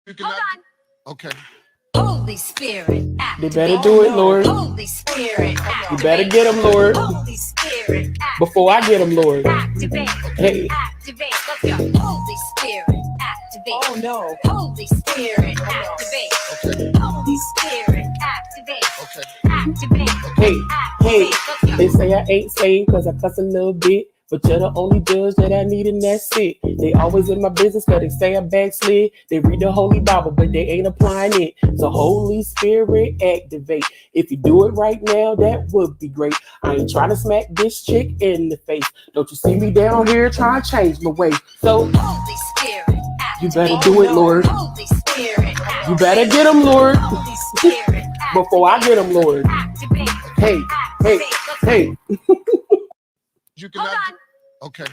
You cannot. Okay. Holy Spirit, They better do it, Lord. Holy Spirit, You better get them, Lord. Holy Spirit, Before I get them, Lord. activate. Hey. Activate. Let's go. Holy Spirit, activate. Oh no. Holy Spirit, activate. Okay. Holy Spirit, activate. Okay. Activate. Hey, hey, Let's go. they say I ain't saved cause I cuss a little bit. But you're the only judge that I need and that's it. They always in my business cause they say I backslid. They read the Holy Bible but they ain't applying it. So Holy Spirit activate. If you do it right now, that would be great. I ain't trying to smack this chick in the face. Don't you see me down here trying to change my way. So Holy Spirit, you better do it, Lord. Holy Spirit, You better get them, Lord. Holy Spirit, Before I get them, Lord. activate. Hey, hey, hey. You cannot. Okay.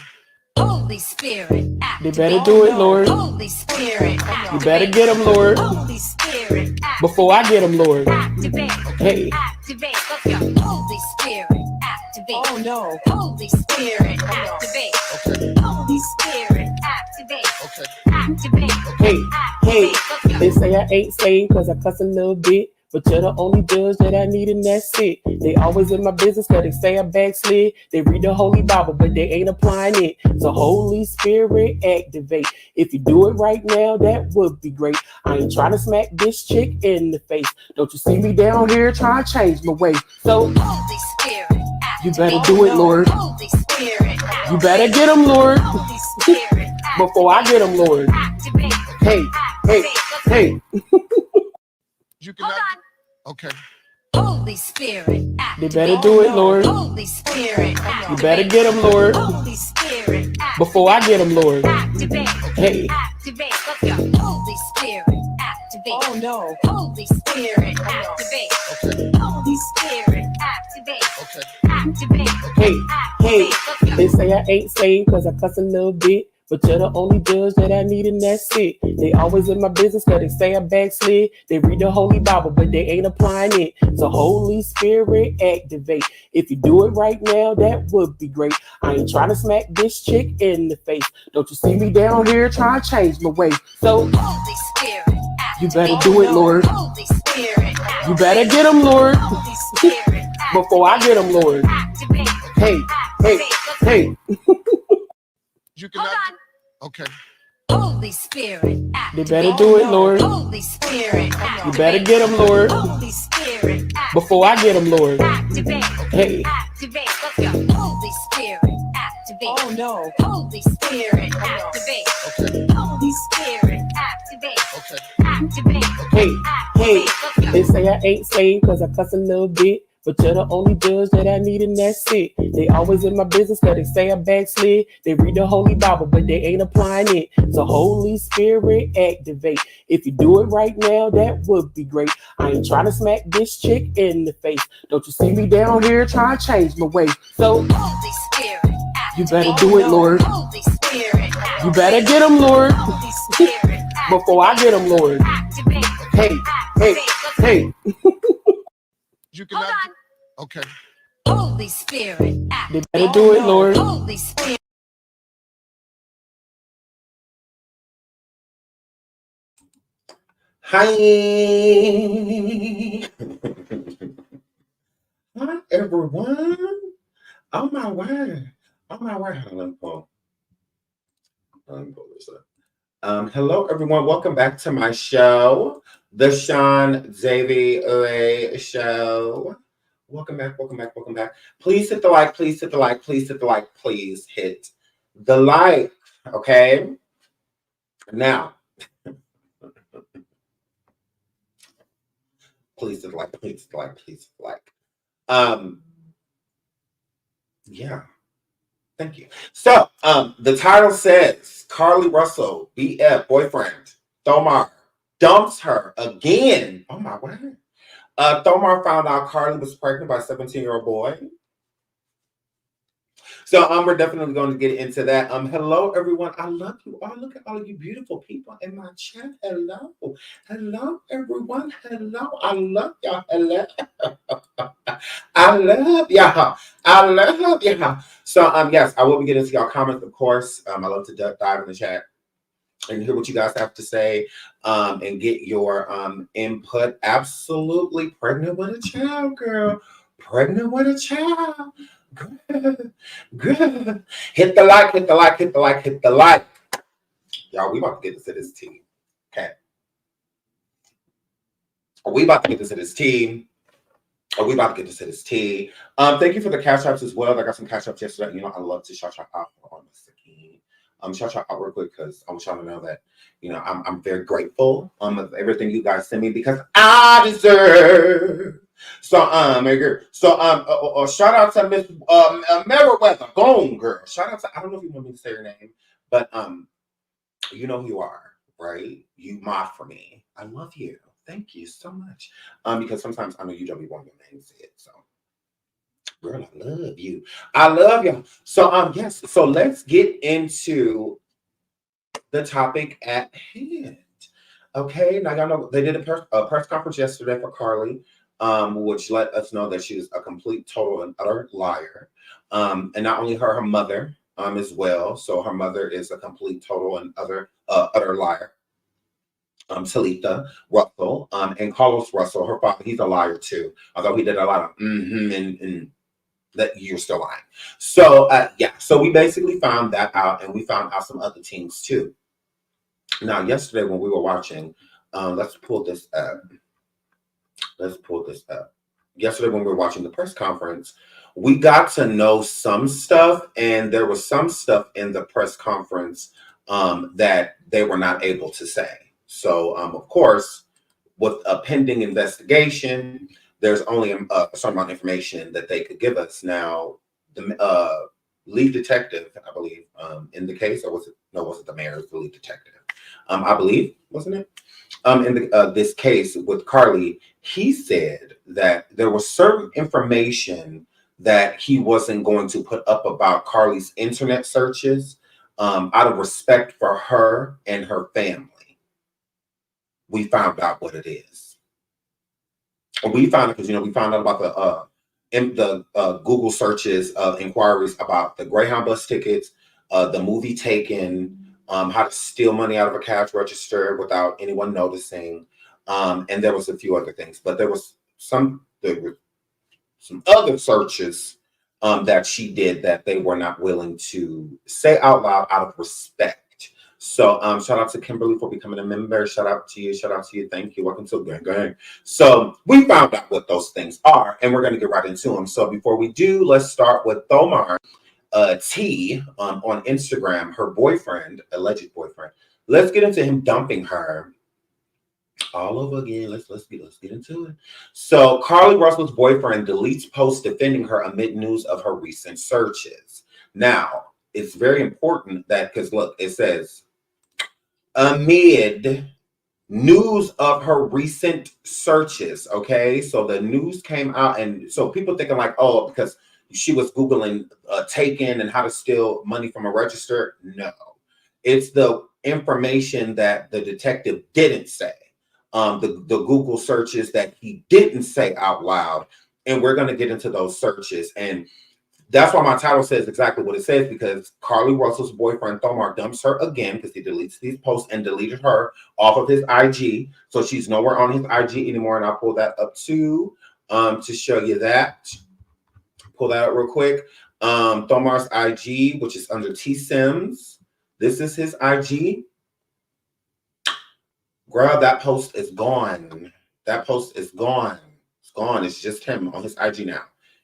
Holy Spirit, They better do it, Lord. Holy Spirit, You better get them, Lord. Holy Spirit, Before I get them, Lord. activate. Hey. Activate. Let's go. Holy Spirit, activate. Oh no. Holy Spirit, activate. Okay. Holy Spirit, activate. Okay. Activate. Hey, hey, Let's go. they say I ain't saved cause I cuss a little bit. But you're the only judge that I need and that's it. They always in my business cause they say I backslid. They read the Holy Bible but they ain't applying it. So Holy Spirit activate. If you do it right now, that would be great. I ain't trying to smack this chick in the face. Don't you see me down here trying to change my way. So Holy Spirit, you better do it, Lord. Holy Spirit, You better get them, Lord. Holy Spirit, Before I get them, Lord. activate. Hey, hey, hey. You cannot. Okay. Holy Spirit, They activate. better do it, Lord. Holy Spirit, You better get them, Lord. Holy Spirit, Before I get them, Lord. activate. Hey. Activate. Let's go. Holy Spirit, activate. Oh no. Holy Spirit, activate. Okay. Holy Spirit, activate. Okay. Hey, Activate. hey, Activate. Let's go. they say I ain't saved cause I cuss a little bit. But you're the only judge that I need and that's it. They always in my business cause they say I backslid. They read the Holy Bible but they ain't applying it. So Holy Spirit activate. If you do it right now, that would be great. I ain't trying to smack this chick in the face. Don't you see me down here trying to change my way. So Holy Spirit, you better do it, Lord. Holy Spirit, You better get them, Lord. Holy Spirit, Before I get them, Lord. activate. Hey, hey, hey. You cannot. Okay. Holy Spirit, They activate. better do it, Lord. Holy Spirit, You better get them, Lord. Holy Spirit, Before I get them, Lord. activate. Hey. Activate. Let's go. Holy Spirit, activate. Oh no. Holy Spirit, activate. Okay. Holy Spirit, activate. Okay. Activate. Hey, hey, Let's go. they say I ain't saved cause I cuss a little bit. But you're the only judge that I need and that's it. They always in my business cause they say I backslid. They read the Holy Bible but they ain't applying it. So Holy Spirit activate. If you do it right now, that would be great. I ain't trying to smack this chick in the face. Don't you see me down here trying to change my way. So Holy Spirit, you better do it, Lord. Holy Spirit, You better get them, Lord. Holy Spirit, Before I get them, Lord. activate. Hey, hey, hey. You cannot. Okay. Holy Spirit, They activate. better do it, Lord. Holy Spirit. Hi. Hi, everyone. Oh, my word. Oh, my word. Hold on, let me pull this up. Hello, everyone. Welcome back to my show, The Sean Davy Ray Show. Welcome back, welcome back, welcome back. Please hit the like, please hit the like, please hit the like, please hit the like, okay? Now, please hit the like, please hit the like, please hit the like. Yeah, thank you. So, the title says, Carlee Russell, BF, boyfriend, Thomar, dumps her again. Oh my word. Thomar found out Carlee was pregnant by a 17-year-old boy. So we're definitely going to get into that. Hello, everyone. I love you all. Look at all of you beautiful people in my chat. Hello. Hello, everyone. Hello. I love y'all. Hello. I love y'all. I love y'all. So yes, I will be getting to y'all comments, of course. I love to dive in the chat. and hear what you guys have to say, and get your input. Absolutely pregnant with a child, girl. Pregnant with a child. Good. Good. Hit the like, hit the like, hit the like, hit the like. Y'all, we about to get into this tea. Okay. We about to get into this tea. We about to get into this tea. Thank you for the cash apps as well. I got some cash apps yesterday. You know, I love to shout out on the second. Shout out real quick because I want y'all to know that, you know, I'm very grateful of everything you guys send me because I deserve. So shout out to Miss Meriwether. Go on, girl. Shout out to, I don't know if you want me to say your name, but you know who you are, right? You mod for me. I love you. Thank you so much. Because sometimes I know you don't be wanting your name said. So, girl, I love you. I love you. So, yes. So let's get into the topic at hand. Okay. Now y'all know they did a press conference yesterday for Carlee, which let us know that she was a complete, total, and utter liar. And not only her mother, as well. So her mother is a complete, total, and utter liar. Talitha Russell, and Carlos Russell, her father, he's a liar too. Although he did a lot of and that you're still lying. So yeah, so we basically found that out, and we found out some other things too. Now, yesterday when we were watching, let's pull this up. Yesterday when we were watching the press conference, we got to know some stuff, and there was some stuff in the press conference that they were not able to say. So, of course, with a pending investigation, there's only a certain amount of information that they could give us. Now, the lead detective, I believe, in the case, or was it the mayor? It was the lead detective. I believe, wasn't it? In this case with Carlee, he said that there was certain information that he wasn't going to put up about Carlee's internet searches out of respect for her and her family. We found out what it is. We found it because, you know, we found out about the Google searches of inquiries about the Greyhound bus tickets, the movie Taken, how to steal money out of a cash register without anyone noticing, and there was a few other things. But there were some other searches that she did that they were not willing to say out loud out of respect. So shout out to Kimberly for becoming a member. Shout out to you. Shout out to you. Thank you. Welcome to Gang Gang. So we found out what those things are, and we're going to get right into them. So before we do, let's start with Thomar T on Instagram, her boyfriend, alleged boyfriend. Let's get into him dumping her all over again. Let's get into it. So Carlee Russell's boyfriend deletes posts defending her amid news of her recent searches. Now, it's very important that, because look, it says amid news of her recent searches. Okay, so the news came out, and so people thinking like, oh, because she was Googling Taken and how to steal money from a register. No, it's the information that the detective didn't say. The Google searches that he didn't say out loud, and we're going to get into those searches. And that's why my title says exactly what it says, because Carlee Russell's boyfriend Thomar dumps her again because he deletes these posts and deleted her off of his IG. So she's nowhere on his IG anymore. And I'll pull that up too to show you that. Pull that up real quick. Thomar's IG, which is under T Sims. This is his IG. Girl, that post is gone. That post is gone. It's gone. It's just him on his IG now.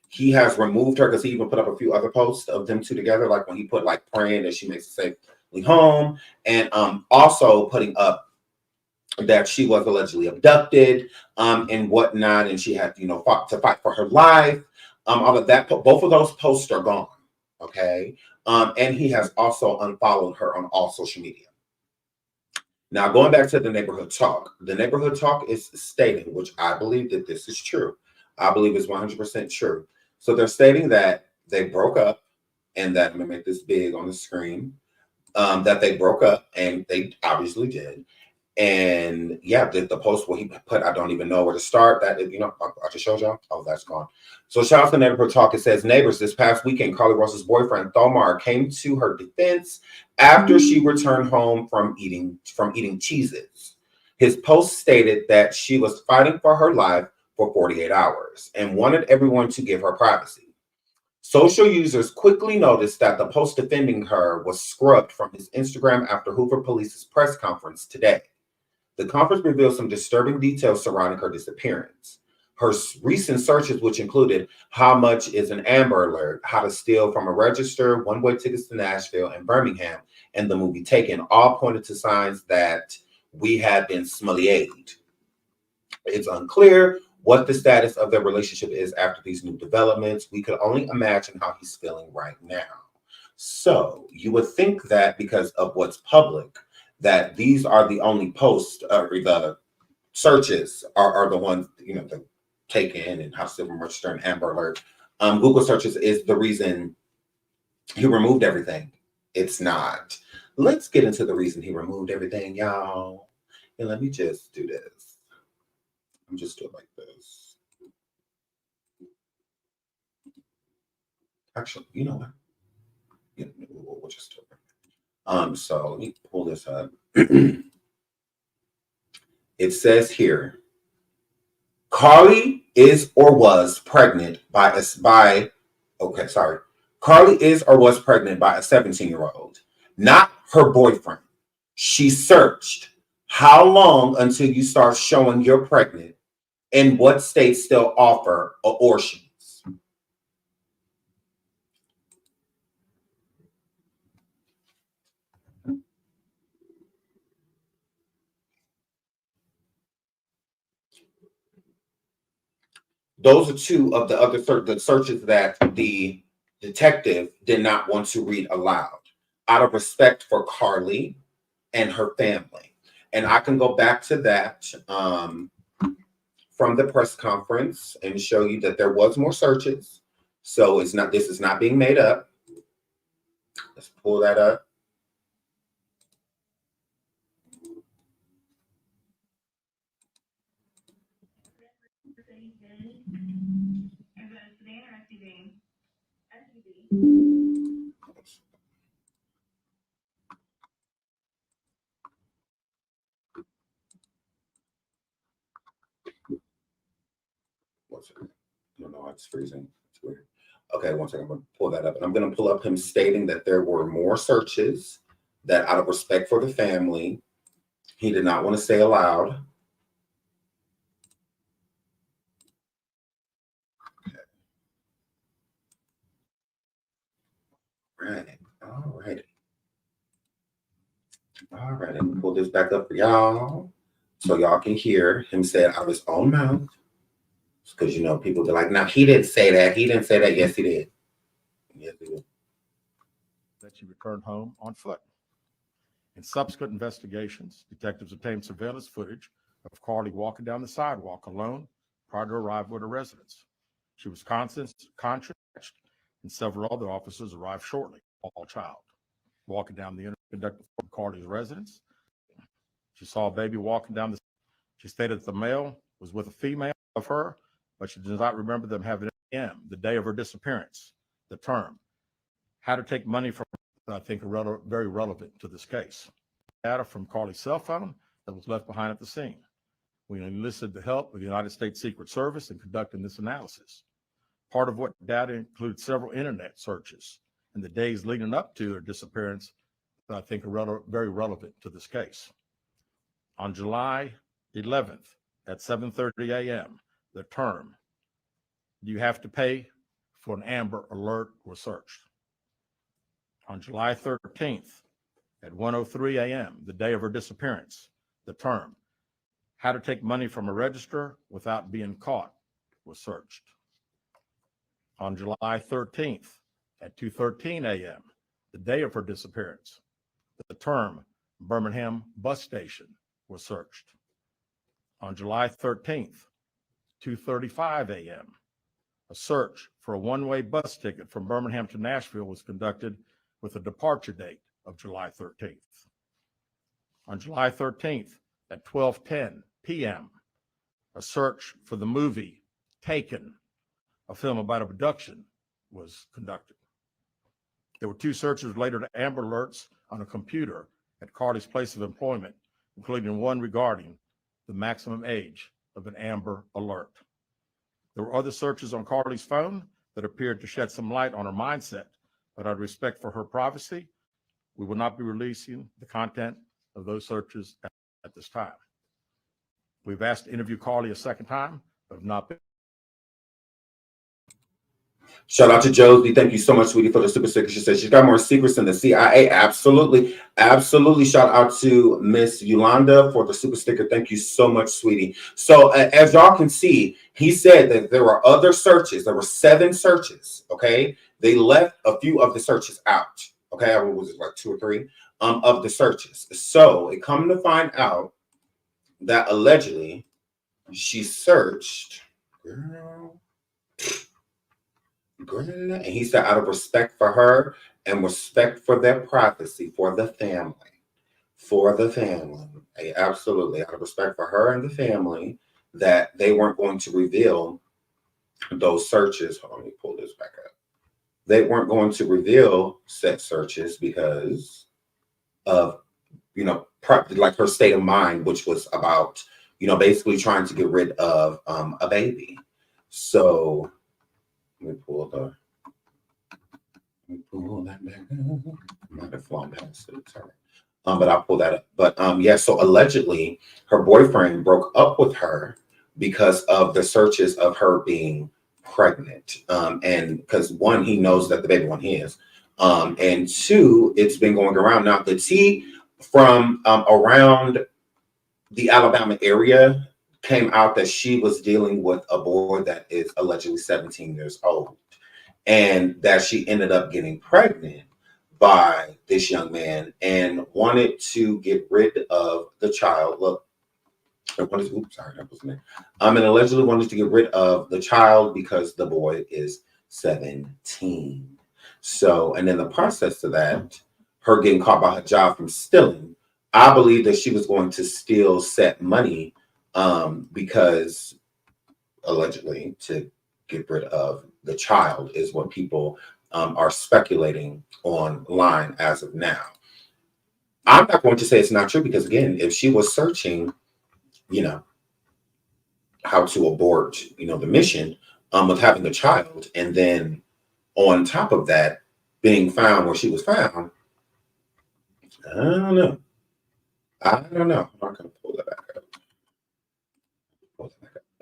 He has removed her because he even put up a few other posts of them two together, like when he put like praying that she makes it safely home, and also putting up that she was allegedly abducted and whatnot, and she had, you know, fought to fight for her life. All of that, both of those posts are gone. Okay, and he has also unfollowed her on all social media. Now, going back to the neighborhood talk, the neighborhood talk is stating, which I believe that this is true. I believe it's 100% true. So they're stating that they broke up, and that, I'm going to make this big on the screen, that they broke up, and they obviously did. And yeah, the post where he put, I don't even know where to start. That, you know, I just showed y'all. Oh, that's gone. So shout out to Neighborhood Talk. It says, neighbors, this past weekend, Carlee Rose's boyfriend, Thomar, came to her defense after she returned home from eating Cheez-Its. His post stated that she was fighting for her life for 48 hours and wanted everyone to give her privacy. Social users quickly noticed that the post defending her was scrubbed from his Instagram after Hoover Police's press conference today. The conference revealed some disturbing details surrounding her disappearance. Her recent searches, which included how much is an Amber Alert, how to steal from a register, one-way tickets to Nashville and Birmingham, and the movie Taken, all pointed to signs that we had been smullied. It's unclear what the status of their relationship is after these new developments. We could only imagine how he's feeling right now. So you would think that because of what's public, that these are the only posts, or the searches are the ones, you know, the Taken and how to steal from register and Amber Alert. Google searches is the reason he removed everything. It's not. Let's get into the reason he removed everything, y'all. And let me just do this. I'm just doing like this. Actually, you know what? Yeah, we'll just do it. So let me pull this up. It says here, Carlee is or was pregnant by Carlee is or was pregnant by a 17-year-old, not her boyfriend. She searched how long until you start showing you're pregnant, and what states still offer abortions. Those are two of the other searches that the detective did not want to read aloud out of respect for Carlee and her family. And I can go back to that from the press conference and show you that there was more searches. So this is not being made up. Let's pull that up. No, it's freezing. It's weird. Okay, one second. I'm going to pull that up. And I'm going to pull up him stating that there were more searches that, out of respect for the family, he did not want to say aloud. Okay. All right. Let me pull this back up for y'all so y'all can hear him say it out of his own mouth. Because, you know, people be like, no, he didn't say that. He didn't say that. Yes, he did. Yes, he did. That she returned home on foot. In subsequent investigations, detectives obtained surveillance footage of Carlee walking down the sidewalk alone prior to arrival at her residence. She was conscious, and several other officers arrived shortly, all child. Walking down the interconductor from Carlee's residence, she saw a baby walking down the. She stated that the male was with a female of her, but she does not remember them having M, the day of her disappearance. The term, how to take money from, I think, are very relevant to this case. Data from Carlee's cell phone that was left behind at the scene. We enlisted the help of the United States Secret Service in conducting this analysis. Part of what data includes several internet searches in the days leading up to her disappearance that I think are very relevant to this case. On July 11th at 7:30 a.m., the term, do you have to pay for an Amber Alert, was searched. On July 13th at 1:03 a.m., the day of her disappearance, the term, how to take money from a register without being caught, was searched. On July 13th at 2:13 a.m., the day of her disappearance, the term Birmingham bus station was searched. On July 13th, 2:35 a.m., a search for a one-way bus ticket from Birmingham to Nashville was conducted with a departure date of July 13th. On July 13th, At 12:10 p.m., a search for the movie Taken, a film about abduction, was conducted. There were 2 searches related to Amber Alerts on a computer at Carlee's place of employment, including one regarding the maximum age of an Amber Alert. There were other searches on Carlee's phone that appeared to shed some light on her mindset, but out of respect for her privacy, we will not be releasing the content of those searches at this time. We've asked to interview Carlee a second time, but have not been. Shout out to Josie. Thank you so much, sweetie, for the super sticker. She said she's got more secrets than the CIA. Absolutely. Absolutely. Shout out to Miss Yolanda for the super sticker. Thank you so much, sweetie. So as y'all can see, he said that there were other searches. There were 7 searches. Okay. They left a few of the searches out. Okay. What was it, like 2 or 3 of the searches? So it come to find out that allegedly she searched, and he said out of respect for her and respect for their privacy, for the family, absolutely, out of respect for her and the family, that they weren't going to reveal those searches. Hold on, let me pull this back up. They weren't going to reveal said searches because of, you know, like her state of mind, which was about, you know, basically trying to get rid of a baby. So let me pull that back up. I might have flown past it. Sorry. But I'll pull that up. But yeah, so allegedly her boyfriend broke up with her because of the searches of her being pregnant. And because 1, he knows that the baby one is. And 2, it's been going around. Now the tea from around the Alabama area came out that she was dealing with a boy that is allegedly 17 years old, and that she ended up getting pregnant by this young man and wanted to get rid of the child. Look, and allegedly wanted to get rid of the child because the boy is 17. So, and in the process of that, her getting caught by her job from stealing, I believe that she was going to steal set money because allegedly to get rid of the child is what people are speculating online as of now. I'm not going to say it's not true because, again, if she was searching, you know, how to abort, you know, the mission of having a child, and then on top of that being found where she was found, I don't know. I'm not gonna pull that back up.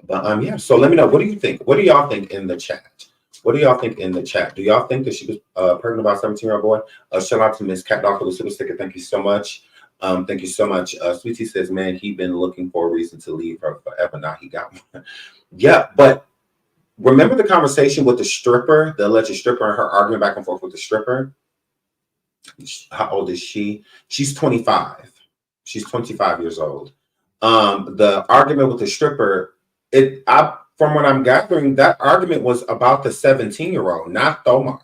But yeah, so let me know. What do you think? What do y'all think in the chat? What do y'all think in the chat? Do y'all think that she was pregnant by a 17-year-old boy? Shout out to Miss Cat Dog for the super sticker. Thank you so much. Thank you so much. Sweetie says, man, he been looking for a reason to leave her forever. Now he got one. Yeah, but remember the conversation with the stripper, the alleged stripper, and her arguing back and forth with the stripper? How old is she? She's 25. She's 25 years old. The argument with the stripper, from what I'm gathering, that argument was about the 17-year-old, not Thomar.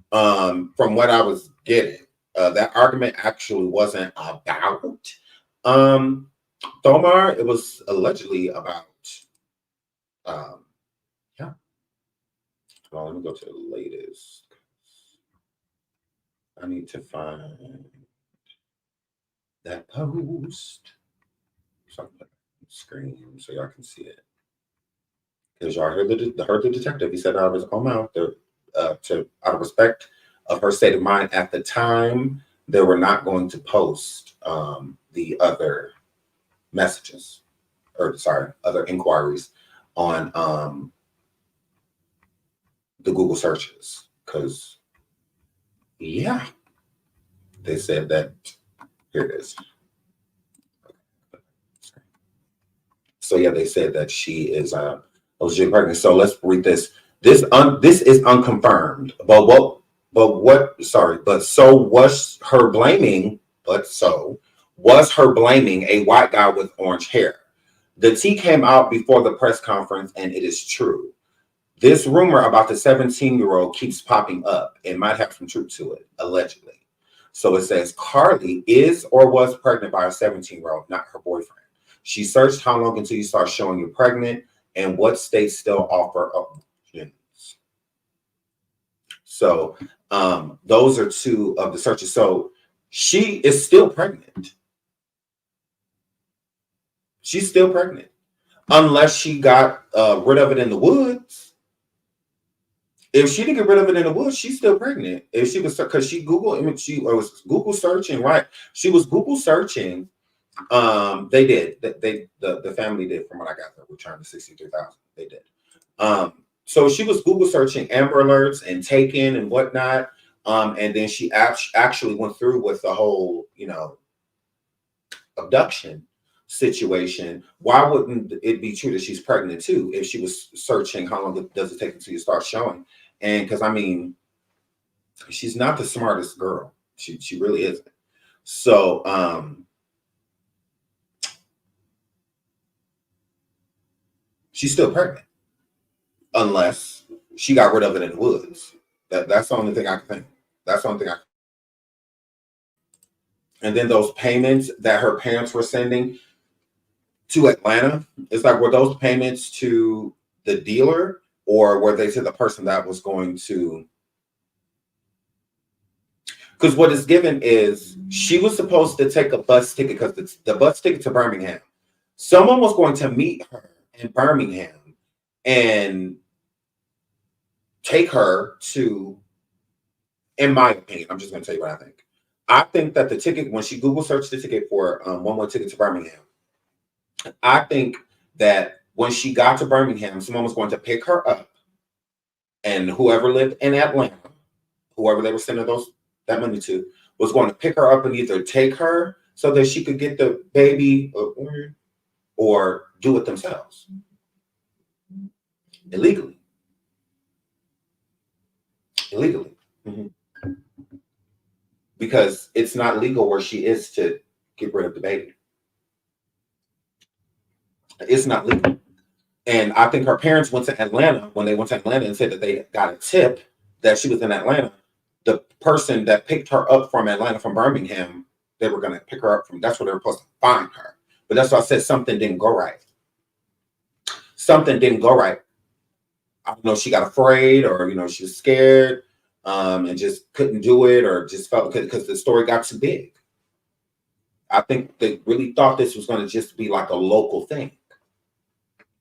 From what I was getting, that argument actually wasn't about Thomar. It was allegedly about, yeah. Well, let me go to the latest. I need to find that post. So I'm putting on the screen so y'all can see it. Because y'all heard the detective. He said out of his own mouth, out of respect of her state of mind at the time, they were not going to post the other messages, or sorry, other inquiries on the Google searches. Because, yeah, they said that, here it is. So yeah, they said that she is legit pregnant. So let's read this. This is unconfirmed. So was her blaming a white guy with orange hair? The tea came out before the press conference, and it is true. This rumor about the 17-year-old keeps popping up. It might have some truth to it, allegedly. So it says Carlee is or was pregnant by a 17-year-old, not her boyfriend. She searched how long until you start showing you're pregnant and what states still offer abortions. So those are two of the searches. So she is still pregnant. She's still pregnant. Unless she got rid of it in the woods. If she didn't get rid of it in the woods, she's still pregnant. If she was, because she was Google searching, right? She was Google searching. They did. The family did, from what I got, the return to 63,000. They did. So she was Google searching Amber Alerts and Taken and whatnot. And then she actually went through with the whole, abduction situation. Why wouldn't it be true that she's pregnant too if she was searching how long does it take until you start showing? And because she's not the smartest girl. She really isn't. So she's still pregnant unless she got rid of it in the woods. That's the only thing I can think. That's the only thing And then those payments that her parents were sending to Atlanta, it's like, were those payments to the dealer or were they to the person that was going to? Because what is given is she was supposed to take a bus ticket, because the bus ticket to Birmingham, someone was going to meet her in Birmingham and take her to, in my opinion, I'm just going to tell you what I think. I think that the ticket, when she Google searched the ticket for one-way ticket to Birmingham, I think that when she got to Birmingham, someone was going to pick her up, and whoever lived in Atlanta, whoever they were sending that money to, was going to pick her up and either take her so that she could get the baby or do it themselves illegally. Mm-hmm. Because it's not legal where she is to get rid of the baby. It's not legal. And I think her parents went to Atlanta. When they went to Atlanta and said that they got a tip that she was in Atlanta, the person that picked her up from Atlanta, from Birmingham, they were going to pick her up from, that's where they were supposed to find her. But that's why I said something didn't go right. Something didn't go right. I don't know if she got afraid or, she was scared and just couldn't do it, or just felt because the story got too big. I think they really thought this was going to just be like a local thing.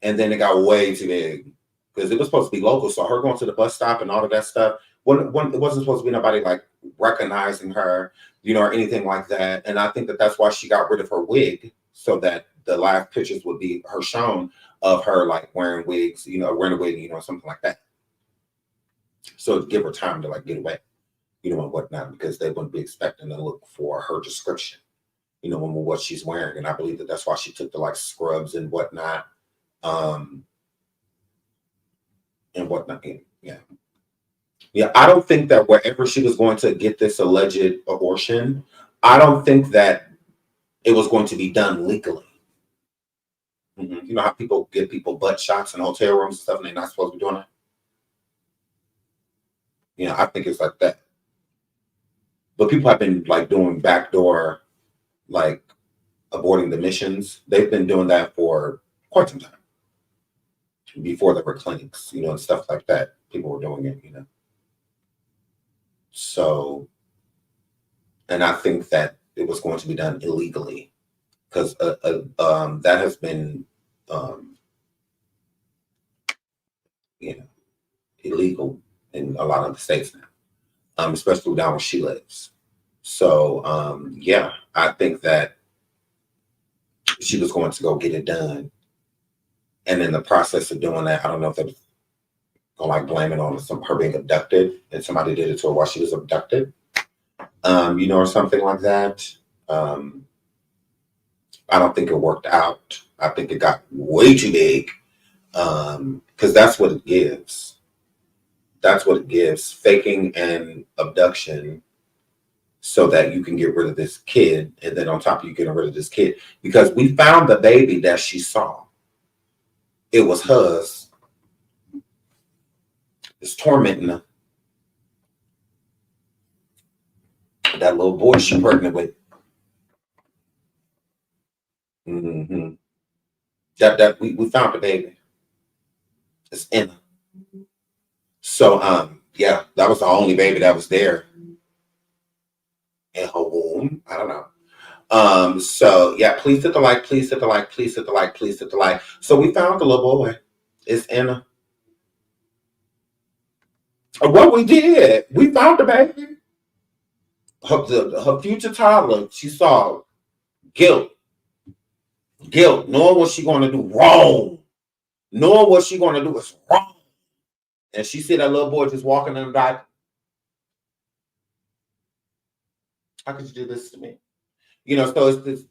And then it got way too big because it was supposed to be local. So her going to the bus stop and all of that stuff, it wasn't supposed to be nobody like recognizing her, or anything like that. And I think that that's why she got rid of her wig, so that the live pictures would be her shown of her like wearing wigs, wearing a wig, something like that. So to give her time to like get away, and whatnot, because they wouldn't be expecting to look for her description, what she's wearing. And I believe that that's why she took the like scrubs and whatnot. And whatnot. Yeah. I don't think that wherever she was going to get this alleged abortion, I don't think that it was going to be done legally. Mm-hmm. You know how people give people butt shots in hotel rooms and stuff, and they're not supposed to be doing that? I think it's like that. But people have been like doing backdoor, like aborting the missions. They've been doing that for quite some time. Before there were clinics, and stuff like that. People were doing it, So, and I think that it was going to be done illegally because that has been, illegal in a lot of the states now, especially down where she lives. So, I think that she was going to go get it done. And in the process of doing that, I don't know if they was gonna like blame it on her being abducted and somebody did it to her while she was abducted, or something like that. I don't think it worked out. I think it got way too big because that's what it gives. That's what it gives, faking and abduction so that you can get rid of this kid. And then on top of you getting rid of this kid, because we found the baby that she saw. It was hers. It's tormenting her. That little boy she pregnant with. Mm-hmm. That we found the baby. It's in her. So yeah, that was the only baby that was there in her womb. I don't know. So yeah, please hit the like, please hit the like, please hit the like, please hit the like. So we found the little boy. It's in her. What we did, we found the baby. Her future toddler, she saw guilt, knowing what she gonna do wrong, knowing what she gonna do is wrong. And she see that little boy just walking in the diaper. How could you do this to me? You know, so it's this.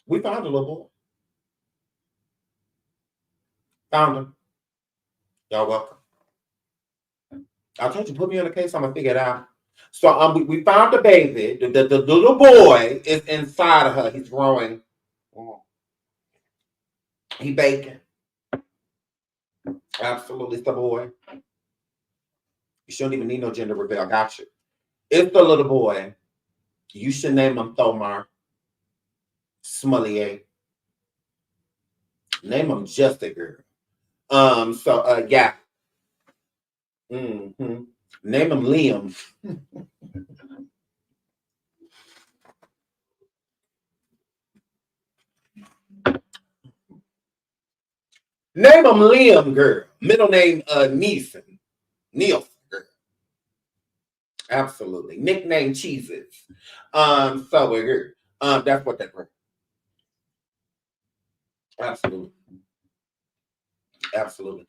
We found a little boy. Found him. Y'all welcome. I told you, put me on the case, I'm gonna figure it out. So we found the baby. The little boy is inside of her. He's growing. He baking. Absolutely, it's the boy. You shouldn't even need no gender reveal. Got you. It's the little boy. You should name him Thomar. Smullier. Name him just a girl. Yeah. Mm-hmm. Name him Liam. Name him Liam, girl. Middle name Nielsen. Girl. Absolutely. Nickname Cheeses. Girl. That's what that was. Absolutely.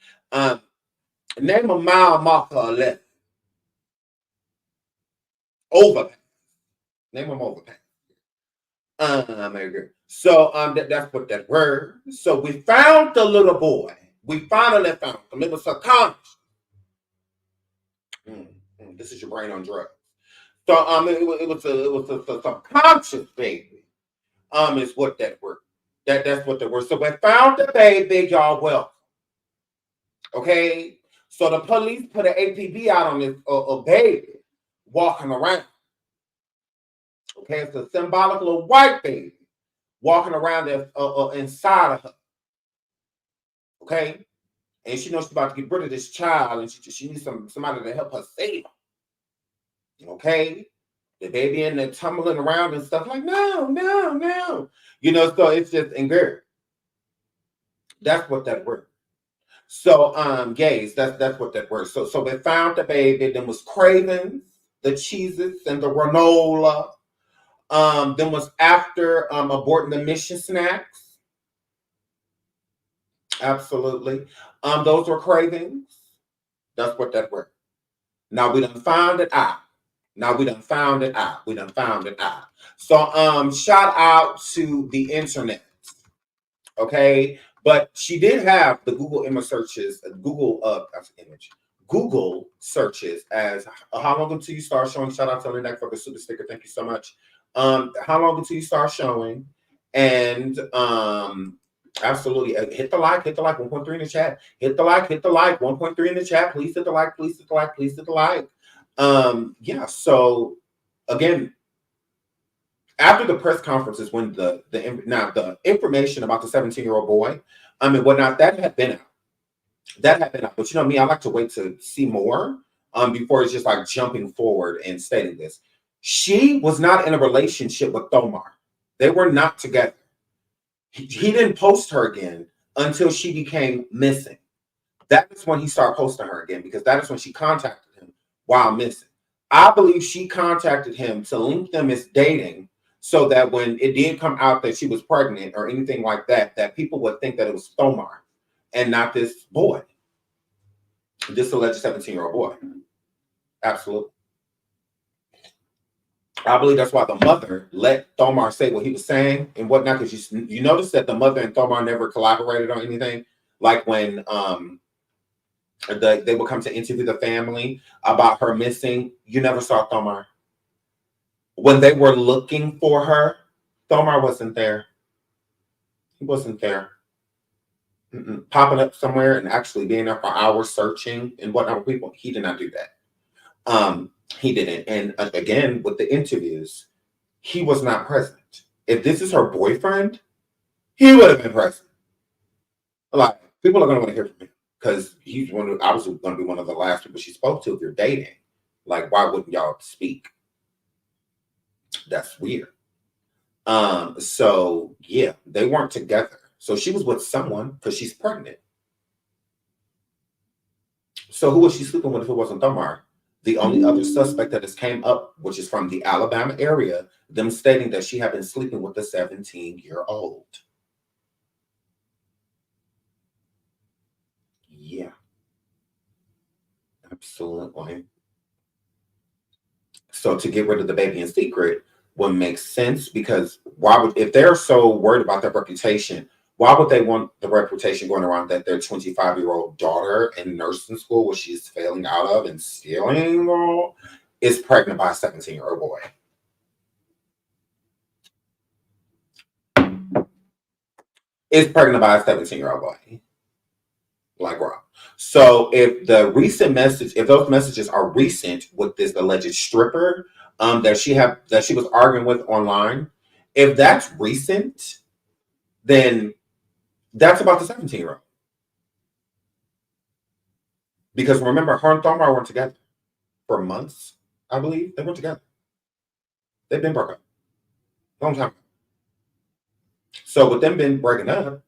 Name him Mile Marker 11. Overpass. Name him Overpass. So that's what that word. So we found the little boy. We finally found him. It was subconscious. This is your brain on drugs. So it was a subconscious baby. Is what that word. That's what the word. So we found the baby, y'all welcome. Okay. So the police put an APB out on this baby walking around. Okay, it's a symbolic little white baby walking around there inside of her. Okay, and she knows she's about to get rid of this child, and she needs somebody to help her save her. Okay, the baby in there tumbling around and stuff like no. You know, so it's just girl. That's what that word. So gays, that's what that word. So they found the baby. Then was cravings, the Cheez-Its, and the granola. Then was after aborting the mission snacks. Absolutely. Those were cravings. That's what that were. Now we done found it out. So shout out to the internet. Okay. But she did have the Google image searches, Google searches as how long until you start showing. Shout out to Linda for the super sticker. Thank you so much. How long until you start showing? And absolutely hit the like 1.3 in the chat. Hit the like 1.3 in the chat. Please hit the like. Yeah, so again, after the press conference is when the information about the 17-year-old boy, whatnot, that had been out. But you know me, I like to wait to see more before it's just like jumping forward and stating this. She was not in a relationship with Thomar. They were not together. He didn't post her again until she became missing. That is when he started posting her again, because that is when she contacted him while missing. I believe she contacted him to link them as dating so that when it did come out that she was pregnant or anything like that, that people would think that it was Thomar and not this boy, this alleged 17-year-old boy. Absolutely. I believe that's why the mother let Thomar say what he was saying and whatnot, because you notice that the mother and Thomar never collaborated on anything. Like when they would come to interview the family about her missing, you never saw Thomar. When they were looking for her, Thomar wasn't there. He wasn't there. Popping up somewhere and actually being there for hours searching and whatnot with people, he did not do that. He didn't. And again, with the interviews, he was not present. If this is her boyfriend, he would have been present. Like, people are going to want to hear from him because he's obviously going to be one of the last people she spoke to if you're dating. Like, why wouldn't y'all speak? That's weird. So yeah, they weren't together. So she was with someone because she's pregnant. So who was she sleeping with if it wasn't Thomar? The only other suspect that has came up, which is from the Alabama area, them stating that she had been sleeping with a 17-year-old. Yeah, absolutely. So to get rid of the baby in secret would make sense, because why would, if they're so worried about their reputation, why would they want the reputation going around that their 25-year-old daughter in nursing school, which she's failing out of and stealing, is pregnant by a 17-year-old boy? Is pregnant by a 17-year-old boy. Like, Rob. So if the recent message, if those messages are recent with this alleged stripper that she was arguing with online, if that's recent, then that's about the 17-year-old. Because remember, her and Thomar weren't together for months, I believe. They weren't together. They've been broken up. Long time ago. So with them been breaking up,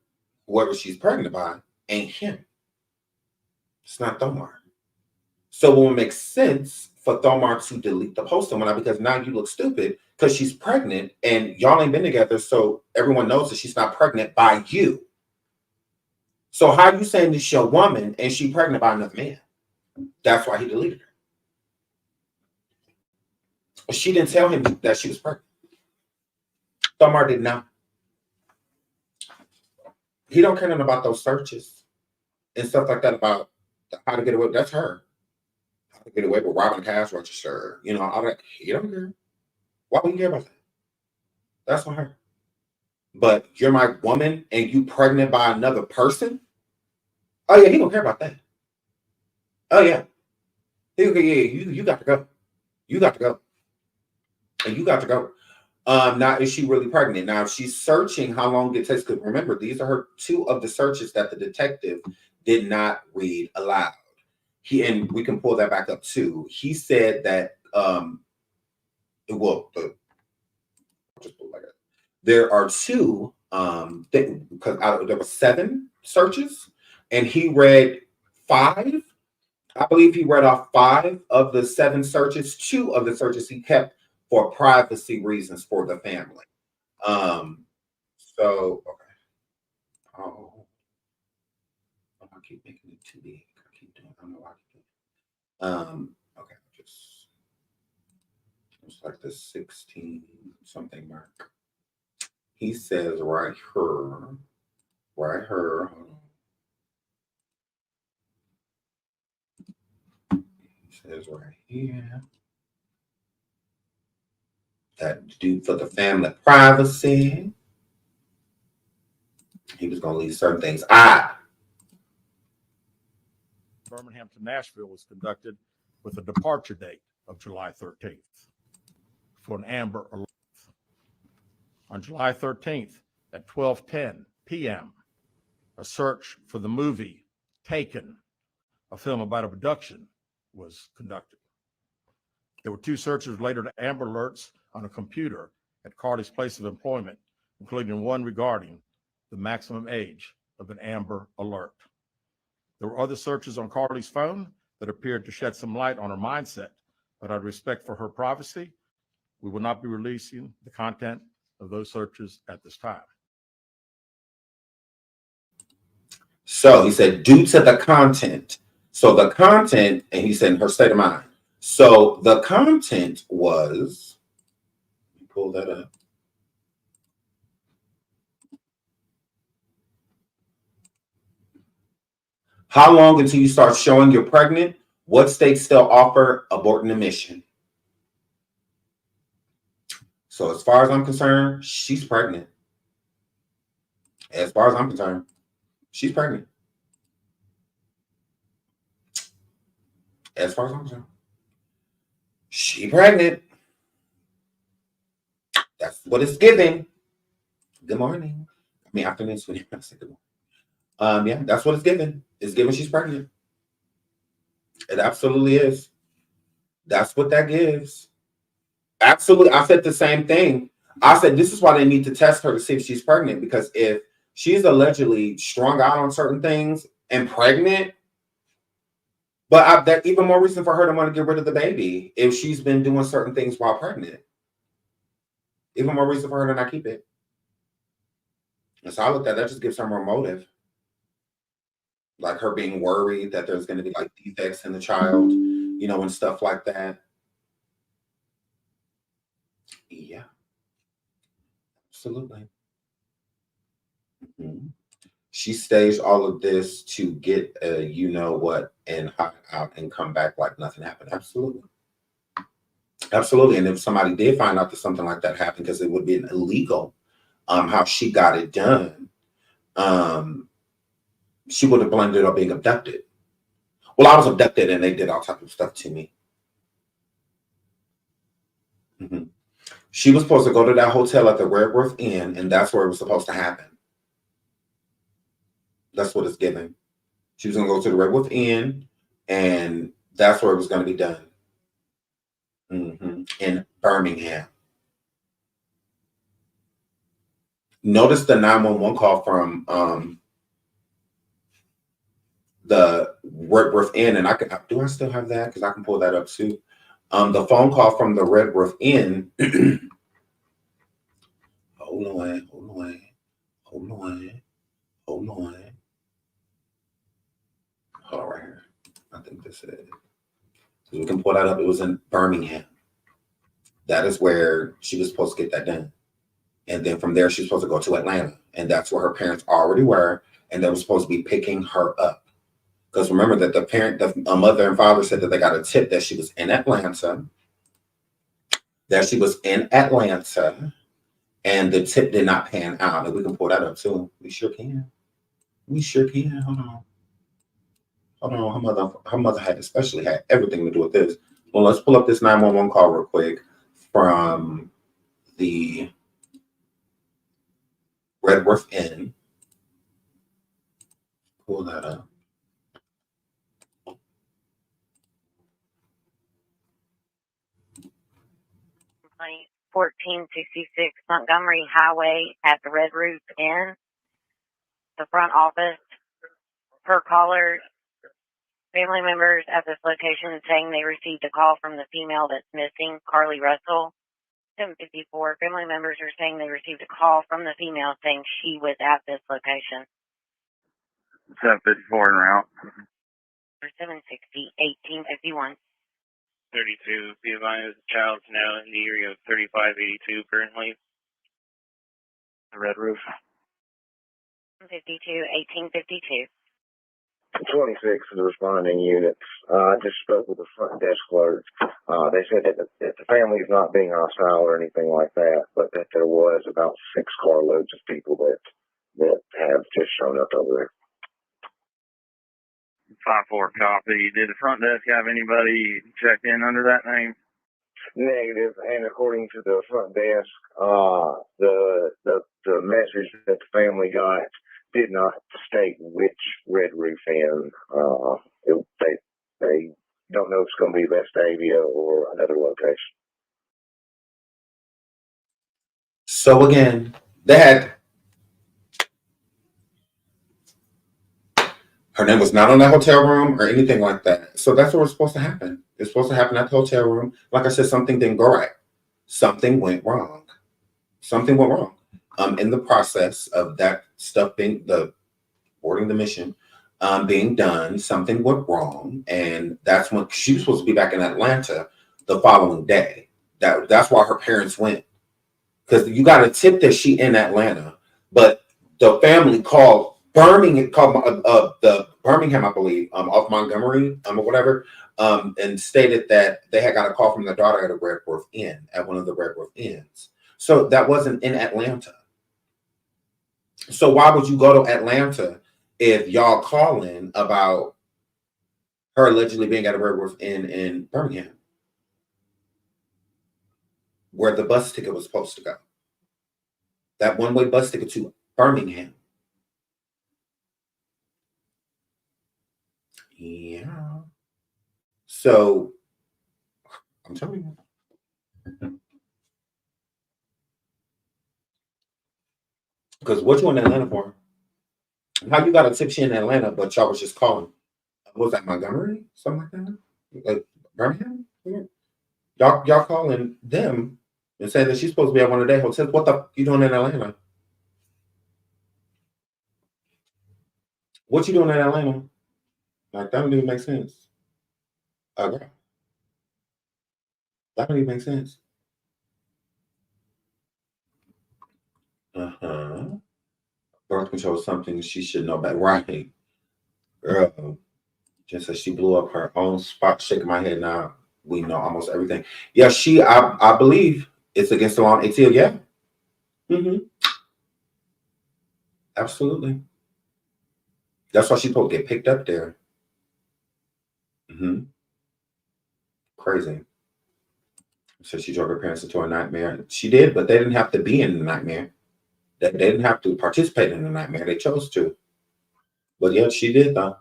whoever she's pregnant by ain't him. It's not Thomar. So it will make sense for Thomar to delete the post on that, because now you look stupid because she's pregnant and y'all ain't been together, so everyone knows that she's not pregnant by you. So how are you saying this your woman and she pregnant by another man? That's why he deleted her. She didn't tell him that she was pregnant. Thomar did not. He don't care nothing about those searches and stuff like that about how to get away. That's her. How to get away with robbing a cash register. You know, all that. He don't care. Why would you care about that? That's on her. But you're my woman and you pregnant by another person? Oh yeah, he don't care about that. Oh yeah. You got to go. You got to go. And you got to go. Now, is she really pregnant? Now, if she's searching how long it takes, because remember, these are her two of the searches that the detective did not read aloud. And we can pull that back up too. He said that there are two because there were 7 searches, and he read 5. I believe he read off 5 of the 7 searches. 2 of the searches he kept for privacy reasons for the family. So okay. Oh, I keep making it too big. I keep doing. I don't know why I keep doing. Okay, just it's like the 16 something mark. He says right here. Hold on. He says right here. That due for the family privacy. He was going to leave certain things out. Birmingham to Nashville was conducted with a departure date of July 13th for an Amber Alert. On July 13th at 12:10 p.m., a search for the movie Taken, a film about abduction, was conducted. There were 2 searches related to Amber Alerts on a computer at Carlee's place of employment, including one regarding the maximum age of an Amber Alert. There were other searches on Carlee's phone that appeared to shed some light on her mindset, but out of respect for her privacy, we will not be releasing the content of those searches at this time. So he said, due to the content. So the content, and he said in her state of mind. So the content was, let me pull that up. How long until you start showing you're pregnant? What states still offer aborting the mission? So as far as I'm concerned, she's pregnant. As far as I'm concerned, she's pregnant. As far as I'm concerned, she's pregnant. That's what it's giving. Good morning. I mean, afternoon, sweetie. I said good morning. Yeah, that's what it's giving. It's giving she's pregnant. It absolutely is. That's what that gives. Absolutely. I said the same thing. I said this is why they need to test her to see if she's pregnant, because if she's allegedly strung out on certain things and pregnant, but that even more reason for her to want to get rid of the baby if she's been doing certain things while pregnant. Even more reason for her to not keep it. And so I looked at that, just gives her more motive. Like her being worried that there's going to be like defects in the child, you know, and stuff like that. Yeah, absolutely. Mm-hmm. She staged all of this to get you know what and hide out and come back like nothing happened. Absolutely. Absolutely. And if somebody did find out that something like that happened, because it would be illegal, how she got it done, she would have blamed it on being abducted. Well, I was abducted and they did all types of stuff to me. Mm-hmm. She was supposed to go to that hotel at the Redworth Inn, and that's where it was supposed to happen. That's what it's giving. She was going to go to the Redworth Inn, and that's where it was going to be done. Mm-hmm. In Birmingham. Notice the 911 call from the Redworth Inn, and do I still have that? Because I can pull that up too. The phone call from the Redworth Inn. Hold on. Hold on right here. I think this is. So we can pull that up. It was in Birmingham. That is where she was supposed to get that done. And then from there, she's supposed to go to Atlanta. And that's where her parents already were. And they were supposed to be picking her up. Because remember that the mother and father said that they got a tip that she was in Atlanta. And the tip did not pan out. And we can pull that up too. We sure can. Hold on. Her mother had especially had everything to do with this. Well, let's pull up this 911 call real quick from the Redworth Inn. Pull that up. 1466 Montgomery Highway at the Red Roof Inn, the front office. Per caller, family members at this location saying they received a call from the female that's missing, Carlee Russell. 754, family members are saying they received a call from the female saying she was at this location. 754 en route. 760, 1851. 32, be advised, the child's now in the area of 3582 currently. The Red Roof. 52, 1852. 26 of the responding units. I just spoke with the front desk clerk. They said that the family is not being hostile or anything like that, but that there was about 6 carloads of people that have just shown up over there. 5-4 copy. Did the front desk have anybody check in under that name? Negative, and according to the front desk, the message that the family got did not state which Red Roof Inn. They don't know if it's going to be Vestavia or another location. So again, they had her name was not on that hotel room or anything like that. So that's what was supposed to happen. It's supposed to happen at the hotel room. Like I said, something didn't go right. Something went wrong. In the process of that stuff boarding the mission being done, something went wrong, and that's when she was supposed to be back in Atlanta the following day. That's why her parents went, because you got a tip that she in Atlanta, but the family called the Birmingham, I believe, off Montgomery or whatever, and stated that they had got a call from the daughter at a Redworth Inn, at one of the Redworth Inns. So that wasn't in Atlanta. So why would you go to Atlanta if y'all calling about her allegedly being at a Redworth Inn in Birmingham, where the bus ticket was supposed to go? That one-way bus ticket to Birmingham. Yeah. So I'm telling you. Because what you in Atlanta for? How you got a tip she in Atlanta, but y'all was just calling? Was that Montgomery? Something like that? Like Birmingham? Yeah. Y'all calling them and saying that she's supposed to be at one of their hotels. What the you doing in Atlanta? What you doing in Atlanta? Like that don't even make sense. Okay. That don't even make sense. Uh-huh. Birth control is something she should know about. Right. Girl. Just as she blew up her own spot, shaking my head now. We know almost everything. Yeah, I believe it's against the law in ATL. Yeah. Mm-hmm. Absolutely. That's why she's supposed to get picked up there. Mm-hmm. Crazy. So she drove her parents into a nightmare. She did, but they didn't have to be in the nightmare. They didn't have to participate in the nightmare. They chose to. But yeah, she did though.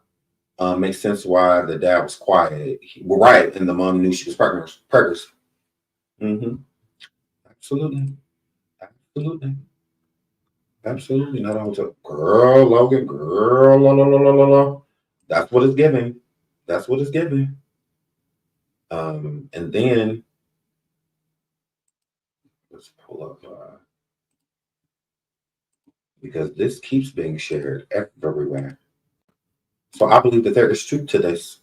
Makes sense why the dad was quiet. Well, right, and the mom knew she was pregnant. Mm-hmm. Absolutely. Absolutely. Absolutely. Not all to girl, Logan, girl, la la la la la la. That's what it's giving. That's what it's giving. And then let's pull up because this keeps being shared everywhere. So I believe that there is truth to this.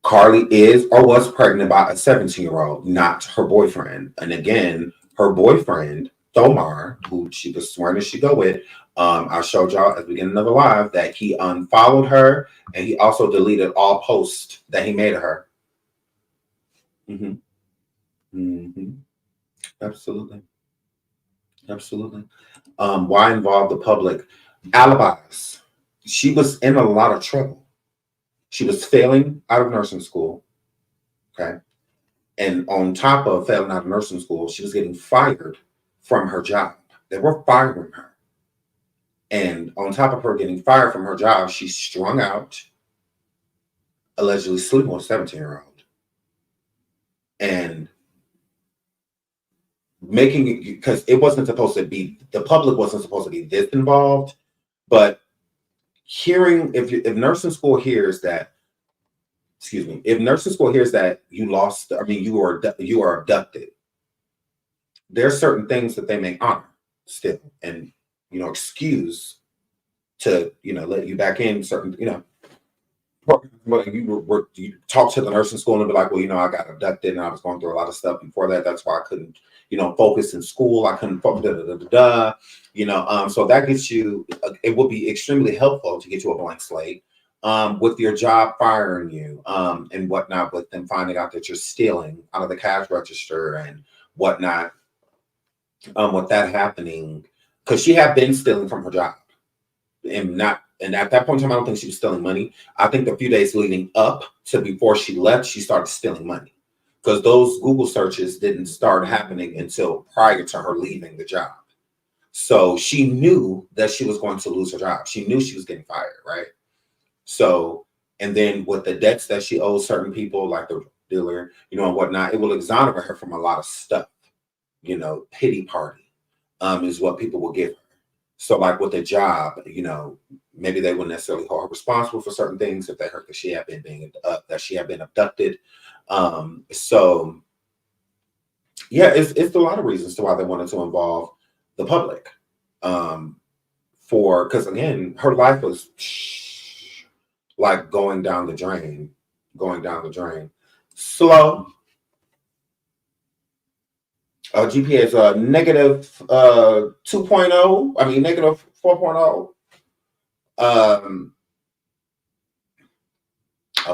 Carlee is or was pregnant by a 17-year-old, not her boyfriend. And again, her boyfriend, Thomar, who she was sworn that she go with, I showed y'all at the beginning of the live that he unfollowed her and he also deleted all posts that he made of her. Mm-hmm. Mm-hmm. Absolutely. Absolutely. Why involve the public? Alibis. She was in a lot of trouble. She was failing out of nursing school. Okay. And on top of failing out of nursing school, she was getting fired from her job. They were firing her. And on top of her getting fired from her job, she's strung out, allegedly sleeping with a 17-year-old. And making it, because it wasn't supposed to be, the public wasn't supposed to be this involved, but hearing, if nursing school hears that, if nursing school hears that you lost, you are abducted, there's certain things that they may honor still and, excuse to, let you back in certain, you talk to the nursing school and be like, well, I got abducted and I was going through a lot of stuff before that. That's why I couldn't, focus in school. I couldn't focus, so that gets you, it will be extremely helpful to get you a blank slate with your job firing you and whatnot, with them finding out that you're stealing out of the cash register and whatnot. With that happening, because she had been stealing from her job and at that point in time, I don't think she was stealing money. I think the few days leading up to before she left, she started stealing money because those Google searches didn't start happening until prior to her leaving the job. So she knew that she was going to lose her job. She knew she was getting fired, right? So, and then with the debts that she owes certain people, like the dealer, and whatnot, it will exonerate her from a lot of stuff. Pity party is what people will give her. So like with the job, maybe they wouldn't necessarily hold her responsible for certain things if they heard that she had been abducted. So yeah, it's a lot of reasons to why they wanted to involve the public. Because again, her life was like going down the drain. Slow. GPA is a negative 2.0. Negative 4.0. A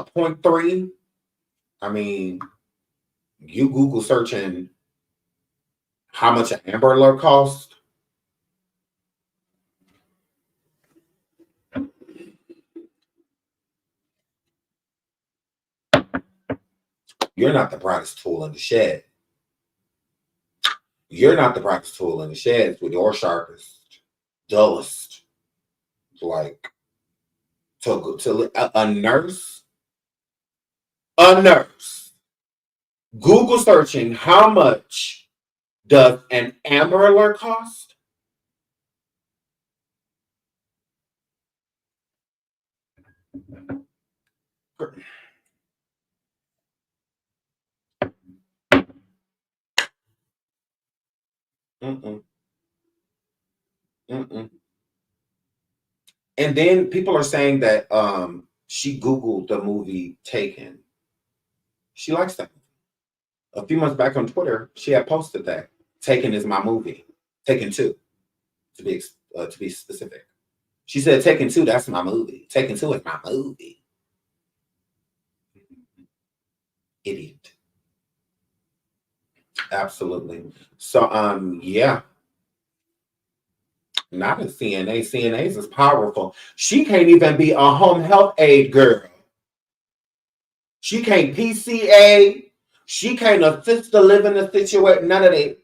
0.3. You Google searching how much an Amber Alert cost. You're not the brightest tool in the shed. You're not the brightest tool in the sheds with your sharpest, dullest. Like, to a nurse, Google searching how much does an Amber Alert cost? Mm-mm. Mm-mm. And then people are saying that she Googled the movie Taken. She likes that. A few months back on Twitter, she had posted that Taken is my movie. Taken 2, to be specific. She said Taken 2, that's my movie. Taken 2 is my movie. Idiot. Absolutely. So yeah. Not a CNA. CNAs is powerful. She can't even be a home health aide girl. She can't PCA. She can't assist to live in a situation. None of that.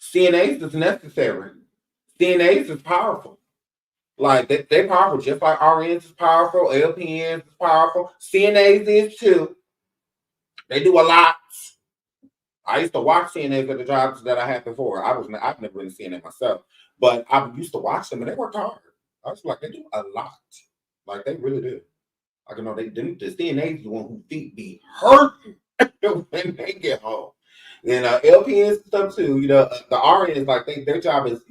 CNAs is necessary. CNAs is powerful. Like they're powerful, just like RNs is powerful, LPNs is powerful. CNAs is too. They do a lot. I used to watch CNAs at the jobs that I had before. I've never been a CNA myself, but I used to watch them and they worked hard. I was like, they do a lot. Like they really do. I can know the CNAs is the one who feet be hurting when they get home. And LPNs and stuff too. You know, the RNs like their job is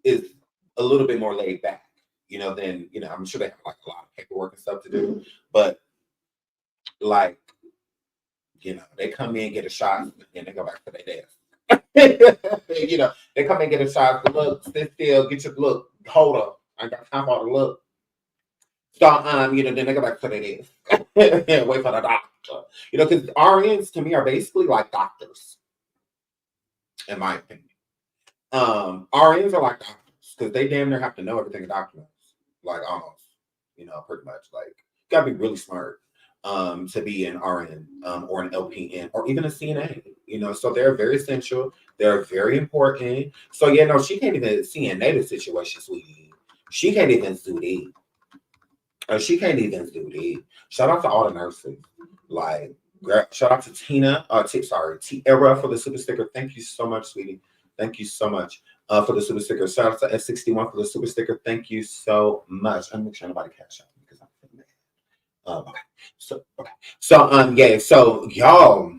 is a little bit more laid back. You know, than I'm sure they have like a lot of paperwork and stuff to do, but like. They come in, get a shot, and they go back to their desk. They come in, get a shot, look, sit still, get your look, hold up. I got time for the look. So, then they go back to their desk. Wait for the doctor. Because RNs to me are basically like doctors, in my opinion. RNs are like doctors because they damn near have to know everything a doctor knows. Like almost, pretty much. Like, you gotta be really smart. To be an RN or an LPN or even a CNA, so they're very essential. They're very important. So she can't even CNA the situation, sweetie. She can't even do that. She can't even do that. Shout out to all the nurses. Like, shout out to Tina. Tiara for the super sticker. Thank you so much, sweetie. Thank you so much for the super sticker. Shout out to S61 for the super sticker. Thank you so much. I'm making sure nobody cash out because I'm feeling bad. So y'all,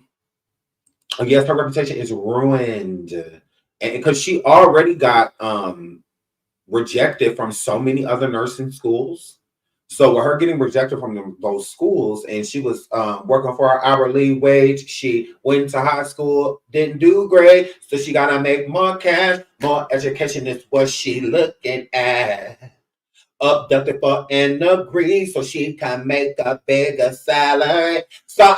yes, her reputation is ruined, and because she already got rejected from so many other nursing schools. So with her getting rejected from those schools, and she was working for her hourly wage, she went to high school, didn't do great, so she gotta make more cash, more education is what she looking at. Abducted for an degree so she can make a bigger salary. So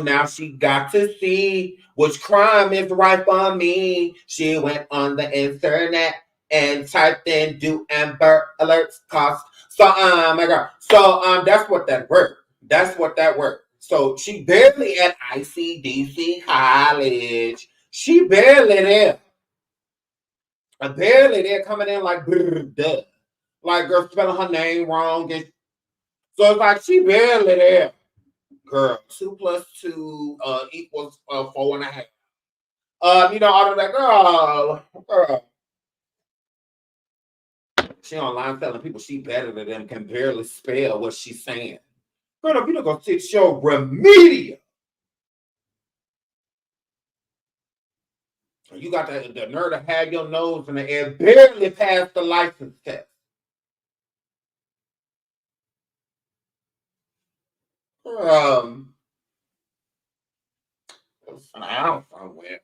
now she got to see which crime is right for me. She went on the internet and typed in "do Amber Alerts cost." So that's what that word. That's what that word. So she barely at ICDC college. She barely there. Barely they're coming in like duh. Like girl spelling her name wrong. And so it's like she barely there. Girl, 2 + 2 equals 4.5. All of that girl. She online telling people she better than them, can barely spell what she's saying. Girl, if you don't go teach your remedial. You got the nerve to have your nose in the air, barely passed the license test. Out somewhere.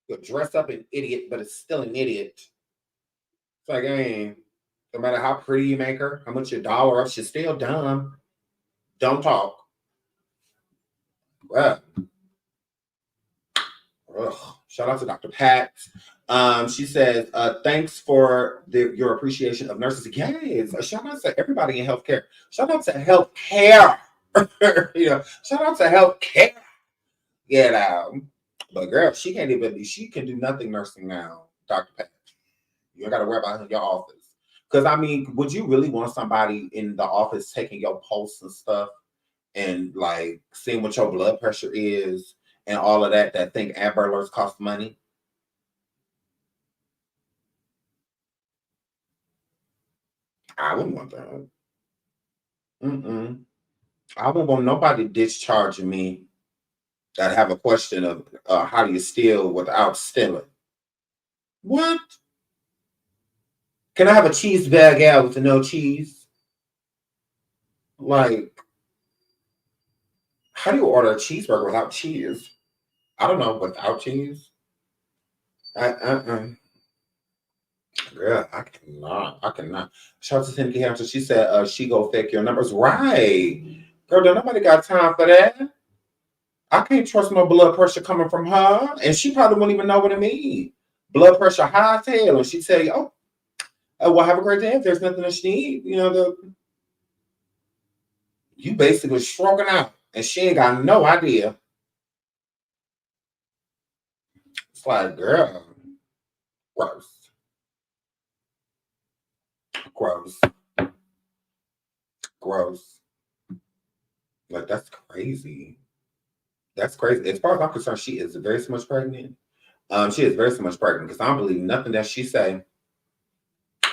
You'll dress up an idiot, but it's still an idiot. It's like, no matter how pretty you make her, how much you doll her up, she's still dumb. Don't talk. Well, shout out to Dr. Pat. She says, thanks for your appreciation of nurses. Yes, shout out to everybody in healthcare. Shout out to healthcare. You know, shout out to healthcare. But girl, she can do nothing nursing now, Dr. Pat. You ain't got to worry about her in your office. Because, I mean, would you really want somebody in the office taking your pulse and stuff and, like, seeing what your blood pressure is and all of that think Amber Alerts cost money? I wouldn't want that. I wouldn't want nobody discharging me that have a question of how do you steal without stealing? What? Can I have a cheese bag out with no cheese? Like, how do you order a cheeseburger without cheese? I don't know, without cheese? Girl, I cannot. Shout out to Timothy Hampton. She said she go fake your numbers. Right. Girl, don't nobody got time for that. I can't trust no blood pressure coming from her. And she probably won't even know what it means. Blood pressure high as hell. And she tell you, well, have a great day. If there's nothing that she needs, you know, you basically stroking out. And she ain't got no idea. It's like, girl, gross. Like, that's crazy. That's crazy. As far as I'm concerned, she is very much pregnant. She is very much pregnant because I don't believe nothing that she say.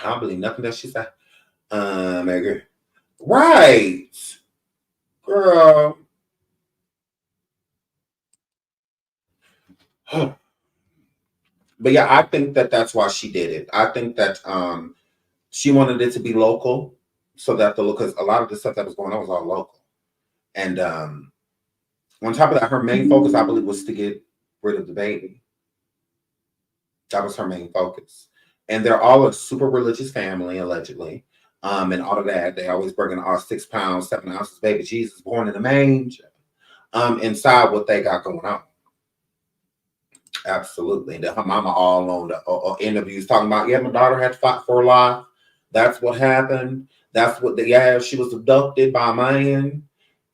Girl. Right. Girl. But yeah, I think that's why she did it. I think that she wanted it to be local so that because a lot of the stuff that was going on was all local. And on top of that, her main focus, I believe, was to get rid of the baby. That was her main focus. And they're all a super religious family, allegedly. And all of that. They always bringing all 6 pounds, 7 ounces baby Jesus born in a manger. Inside what they got going on. Absolutely. And her mama all on the interviews talking about, yeah, my daughter had to fight for her life. That's what happened. That's what she was abducted by a man.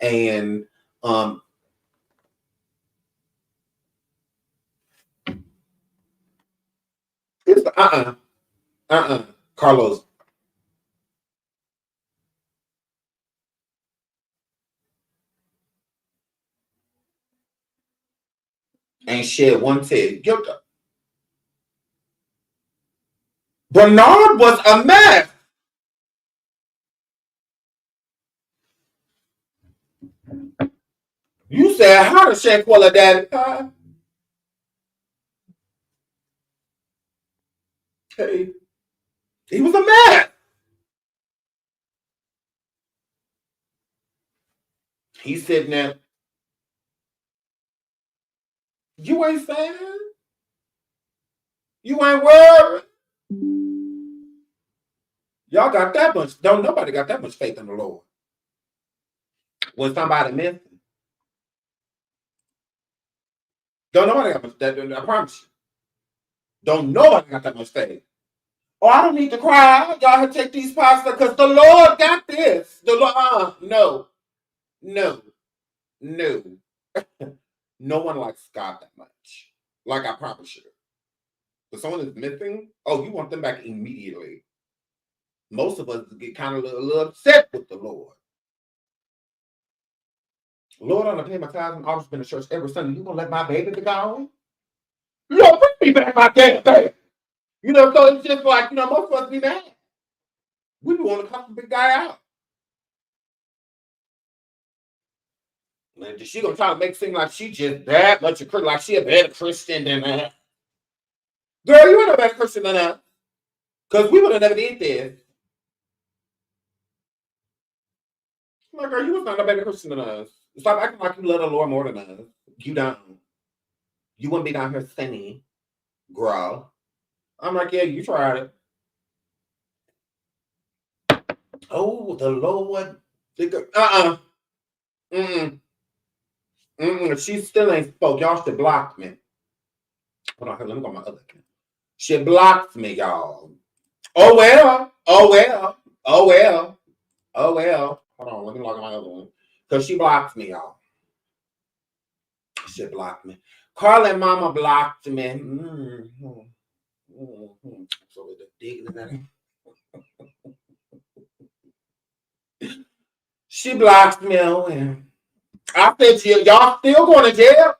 And it's Carlos. Ain't shed one tear. Guilty. Bernard was a mess. You said how to shake Quilla Daddy. Hey, he was a mess. He's sitting there. You ain't sad. You ain't worried. Y'all got that much. Don't nobody got that much faith in the Lord. When somebody missing. Don't nobody got much that. I promise you. Don't nobody got that much faith. Oh, I don't need to cry. Y'all have to take these pasta because the Lord got this. The Lord, no. No one likes God that much. Like I promise you. If someone is missing, you want them back immediately. Most of us get kind of a little upset with the Lord. Lord, I'm going to pay my tithes and always been to church every Sunday. You going to let my baby be gone? Lord, bring me back my damn baby. You know, so it's just like, you know, most of us be mad. We want to cut the big guy out. And she going to try to make it seem like she just that much of like she a better Christian than that. Girl, you ain't a better Christian than that. Because we would have never did this. Like, girl, you was not a better Christian than us. Stop acting like you love the Lord more than us. You don't. You wouldn't be down here sinning, girl. I'm like, yeah, you tried it. Oh, the Lord. She still ain't spoke. Y'all should block me. Hold on, let me go on my other account. She blocked me, y'all. Oh well. Hold on, let me log on my other one. Because she blocked me, y'all. She blocked me. Carlee mama blocked me. So with the digging in that. She blocked me. And I said, y'all still going to jail?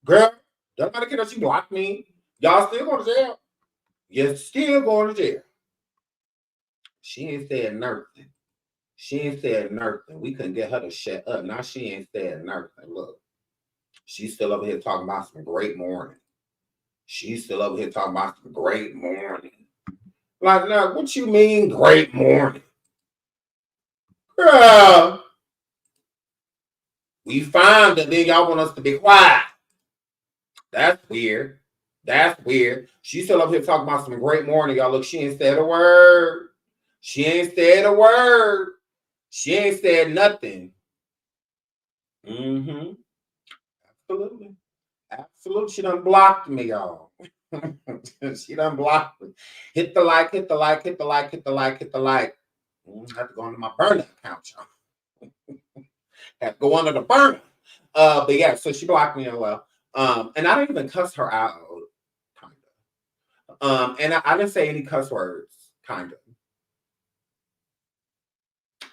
Girl, don't matter that she blocked me. Y'all still going to jail? You're still going to jail. She ain't said nothing. She ain't said nothing. We couldn't get her to shut up. Now she ain't said nothing. Look, she's still over here talking about some great morning. She's still over here talking about some great morning. Like, now, what you mean great morning? Girl, we found that then y'all want us to be quiet. That's weird. That's weird. She's still up here talking about some great morning. Y'all look, she ain't said a word. She ain't said a word. She ain't said nothing. Absolutely. Absolutely. She done blocked me, y'all. She done blocked me. Hit the like, hit the like, hit the like, hit the like, hit the like. I have to go under my burner account, y'all. Have to go under the burner. But yeah, so she blocked me as well. And I didn't even cuss her out, kind of. And I didn't say any cuss words, kind of.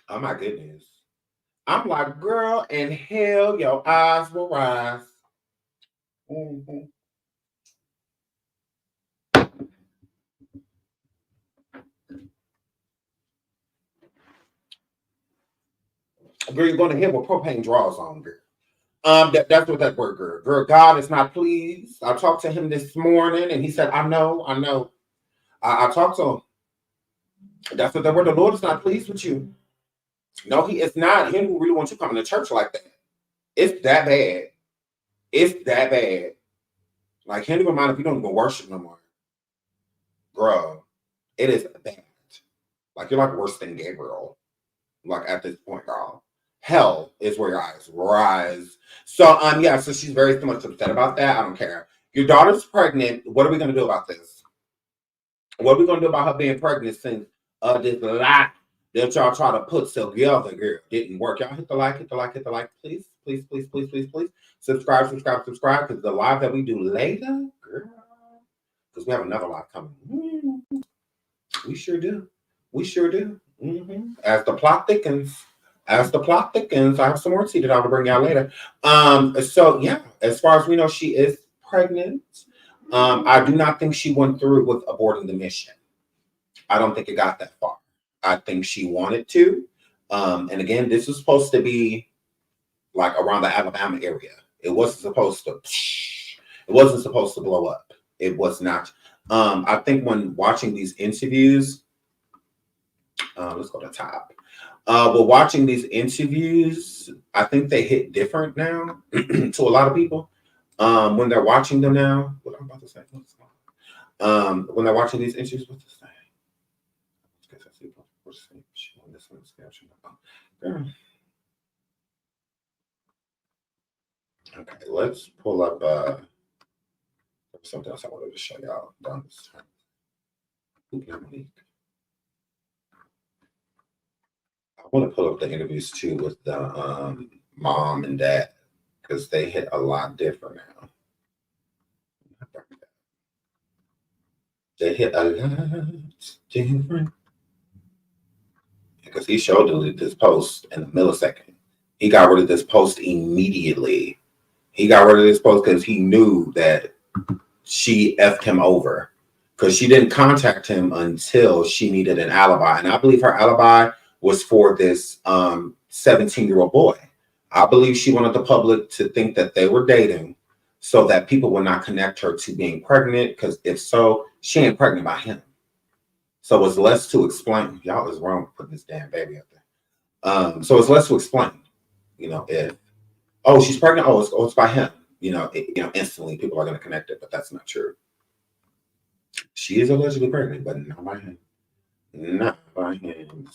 Oh my goodness. I'm like, girl, in hell, your eyes will rise. Girl, you're going to hell with propane draws on, girl. That's what that word, girl. Girl, God is not pleased. I talked to him this morning, and he said, I know. I talked to him. That's what that word. The Lord is not pleased with you. No, he is not. He don't really want you coming to church like that. It's that bad. It's that bad. Like, can't even mind if you don't even worship no more. Girl, it is bad. Like, you're like worse than Gabriel. Like, at this point, girl. Hell is where your eyes rise. So, yeah, so she's very much upset about that. I don't care. Your daughter's pregnant. What are we going to do about this? What are we going to do about her being pregnant since this lie that y'all try to put together, girl, didn't work? Y'all hit the like, hit the like, hit the like, please. Please, please, please, please, please. Subscribe, subscribe, subscribe, because the live that we do later, girl, because we have another live coming. We sure do. We sure do. As the plot thickens, I have some more tea that I'll bring y'all later. So yeah, as far as we know, she is pregnant. I do not think she went through with aborting the mission. I don't think it got that far. I think she wanted to. And again, this was supposed to be like around the Alabama area. It wasn't supposed to blow up. It was not. I think when watching these interviews, let's go to the top. But watching these interviews, I think they hit different now to a lot of people. When they're watching them now, what I'm about to say. When they're watching these interviews, what's this thing? Okay, let's pull up something else I wanted to show y'all. I want to pull up the interviews too with the mom and dad because they hit a lot different now. They hit a lot different because he showed deleted this post in a millisecond. He got rid of this post immediately. He got rid of this post because he knew that she effed him over because she didn't contact him until she needed an alibi. And I believe her alibi was for this 17-year-old boy. I believe she wanted the public to think that they were dating so that people would not connect her to being pregnant, because if so, she ain't pregnant by him. So it's less to explain. Y'all is wrong with putting this damn baby up there. So it's less to explain. If she's pregnant, it's by him. Instantly people are going to connect it, but that's not true. She is allegedly pregnant, but not by him. Not by him.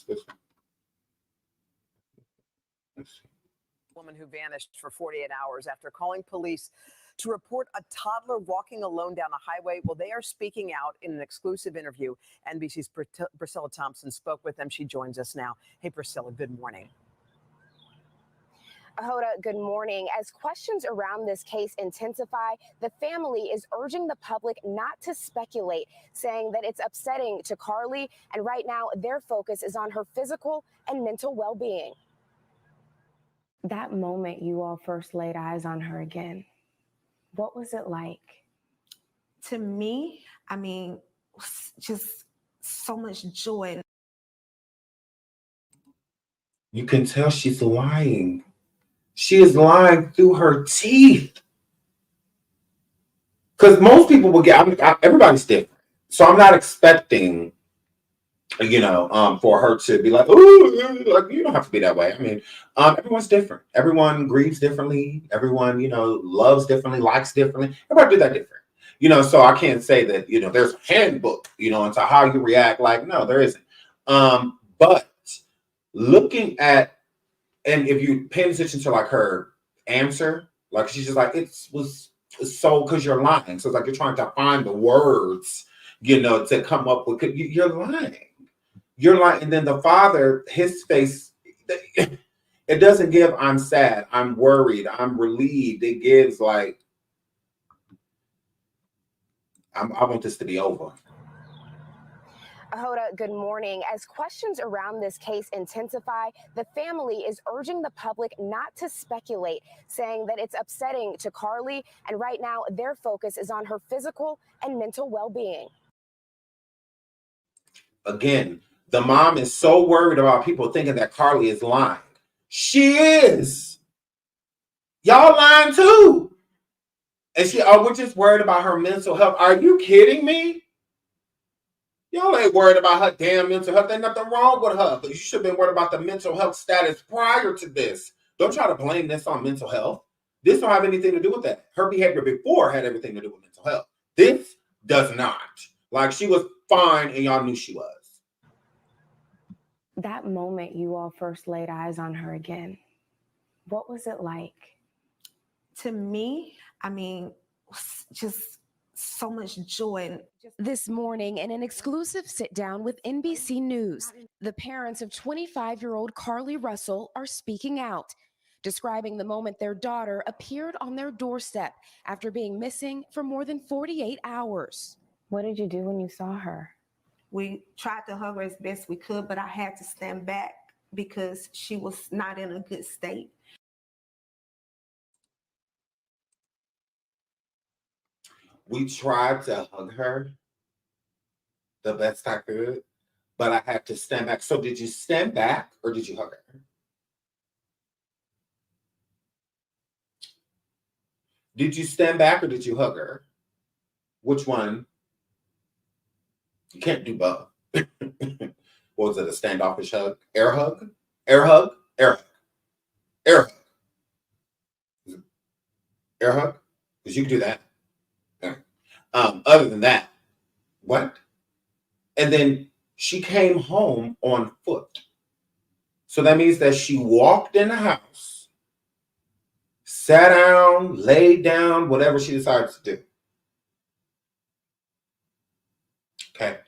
Woman who vanished for 48 hours after calling police to report a toddler walking alone down a highway. Well, they are speaking out in an exclusive interview. NBC's Priscilla Thompson spoke with them. She joins us now. Hey, Priscilla, good morning. Hoda, good morning. As questions around this case intensify, the family is urging the public not to speculate, saying that it's upsetting to Carlee, and right now their focus is on her physical and mental well-being. That moment you all first laid eyes on her again, what was it like? To me, I mean, just so much joy. You can tell she's lying. She is lying through her teeth. Because most people will everybody's different. So I'm not expecting, for her to be like, oh, like, you don't have to be that way. I mean, everyone's different. Everyone grieves differently. Everyone, loves differently, likes differently. Everybody do that different. So I can't say that, there's a handbook, into how you react. Like, no, there isn't. But looking at, and if you pay attention to like her answer, like she's just like, was so, because you're lying. So it's like you're trying to find the words, to come up with, you're lying. You're lying. And then the father, his face, it doesn't give, I'm sad, I'm worried, I'm relieved. It gives like, I want this to be over. Hoda, good morning. As questions around this case intensify, the family is urging the public not to speculate, saying that it's upsetting to Carlee, and right now their focus is on her physical and mental well-being. Again, the mom is so worried about people thinking that Carlee is lying. She is. Y'all lying too. And we're just worried about her mental health. Are you kidding me? Y'all ain't worried about her damn mental health. There's nothing wrong with her. But you should have been worried about the mental health status prior to this. Don't try to blame this on mental health. This don't have anything to do with that. Her behavior before had everything to do with mental health. This does not. Like, she was fine and y'all knew she was. That moment you all first laid eyes on her again, what was it like? To me, I mean, just so much joy. This morning, in an exclusive sit-down with NBC News, the parents of 25-year-old Carlee Russell are speaking out, describing the moment their daughter appeared on their doorstep after being missing for more than 48 hours. What did you do when you saw her? We tried to hug her as best we could, but I had to stand back because she was not in a good state. We tried to hug her the best I could, but I had to stand back. So did you stand back or did you hug her? Did you stand back or did you hug her? Which one? You can't do both. What was it, a standoffish hug? Air hug? Air hug? Air hug. Air hug. Air hug? Because you can do that. Other than that, what? And then she came home on foot. So that means that she walked in the house, sat down, laid down, whatever she decided to do. Okay.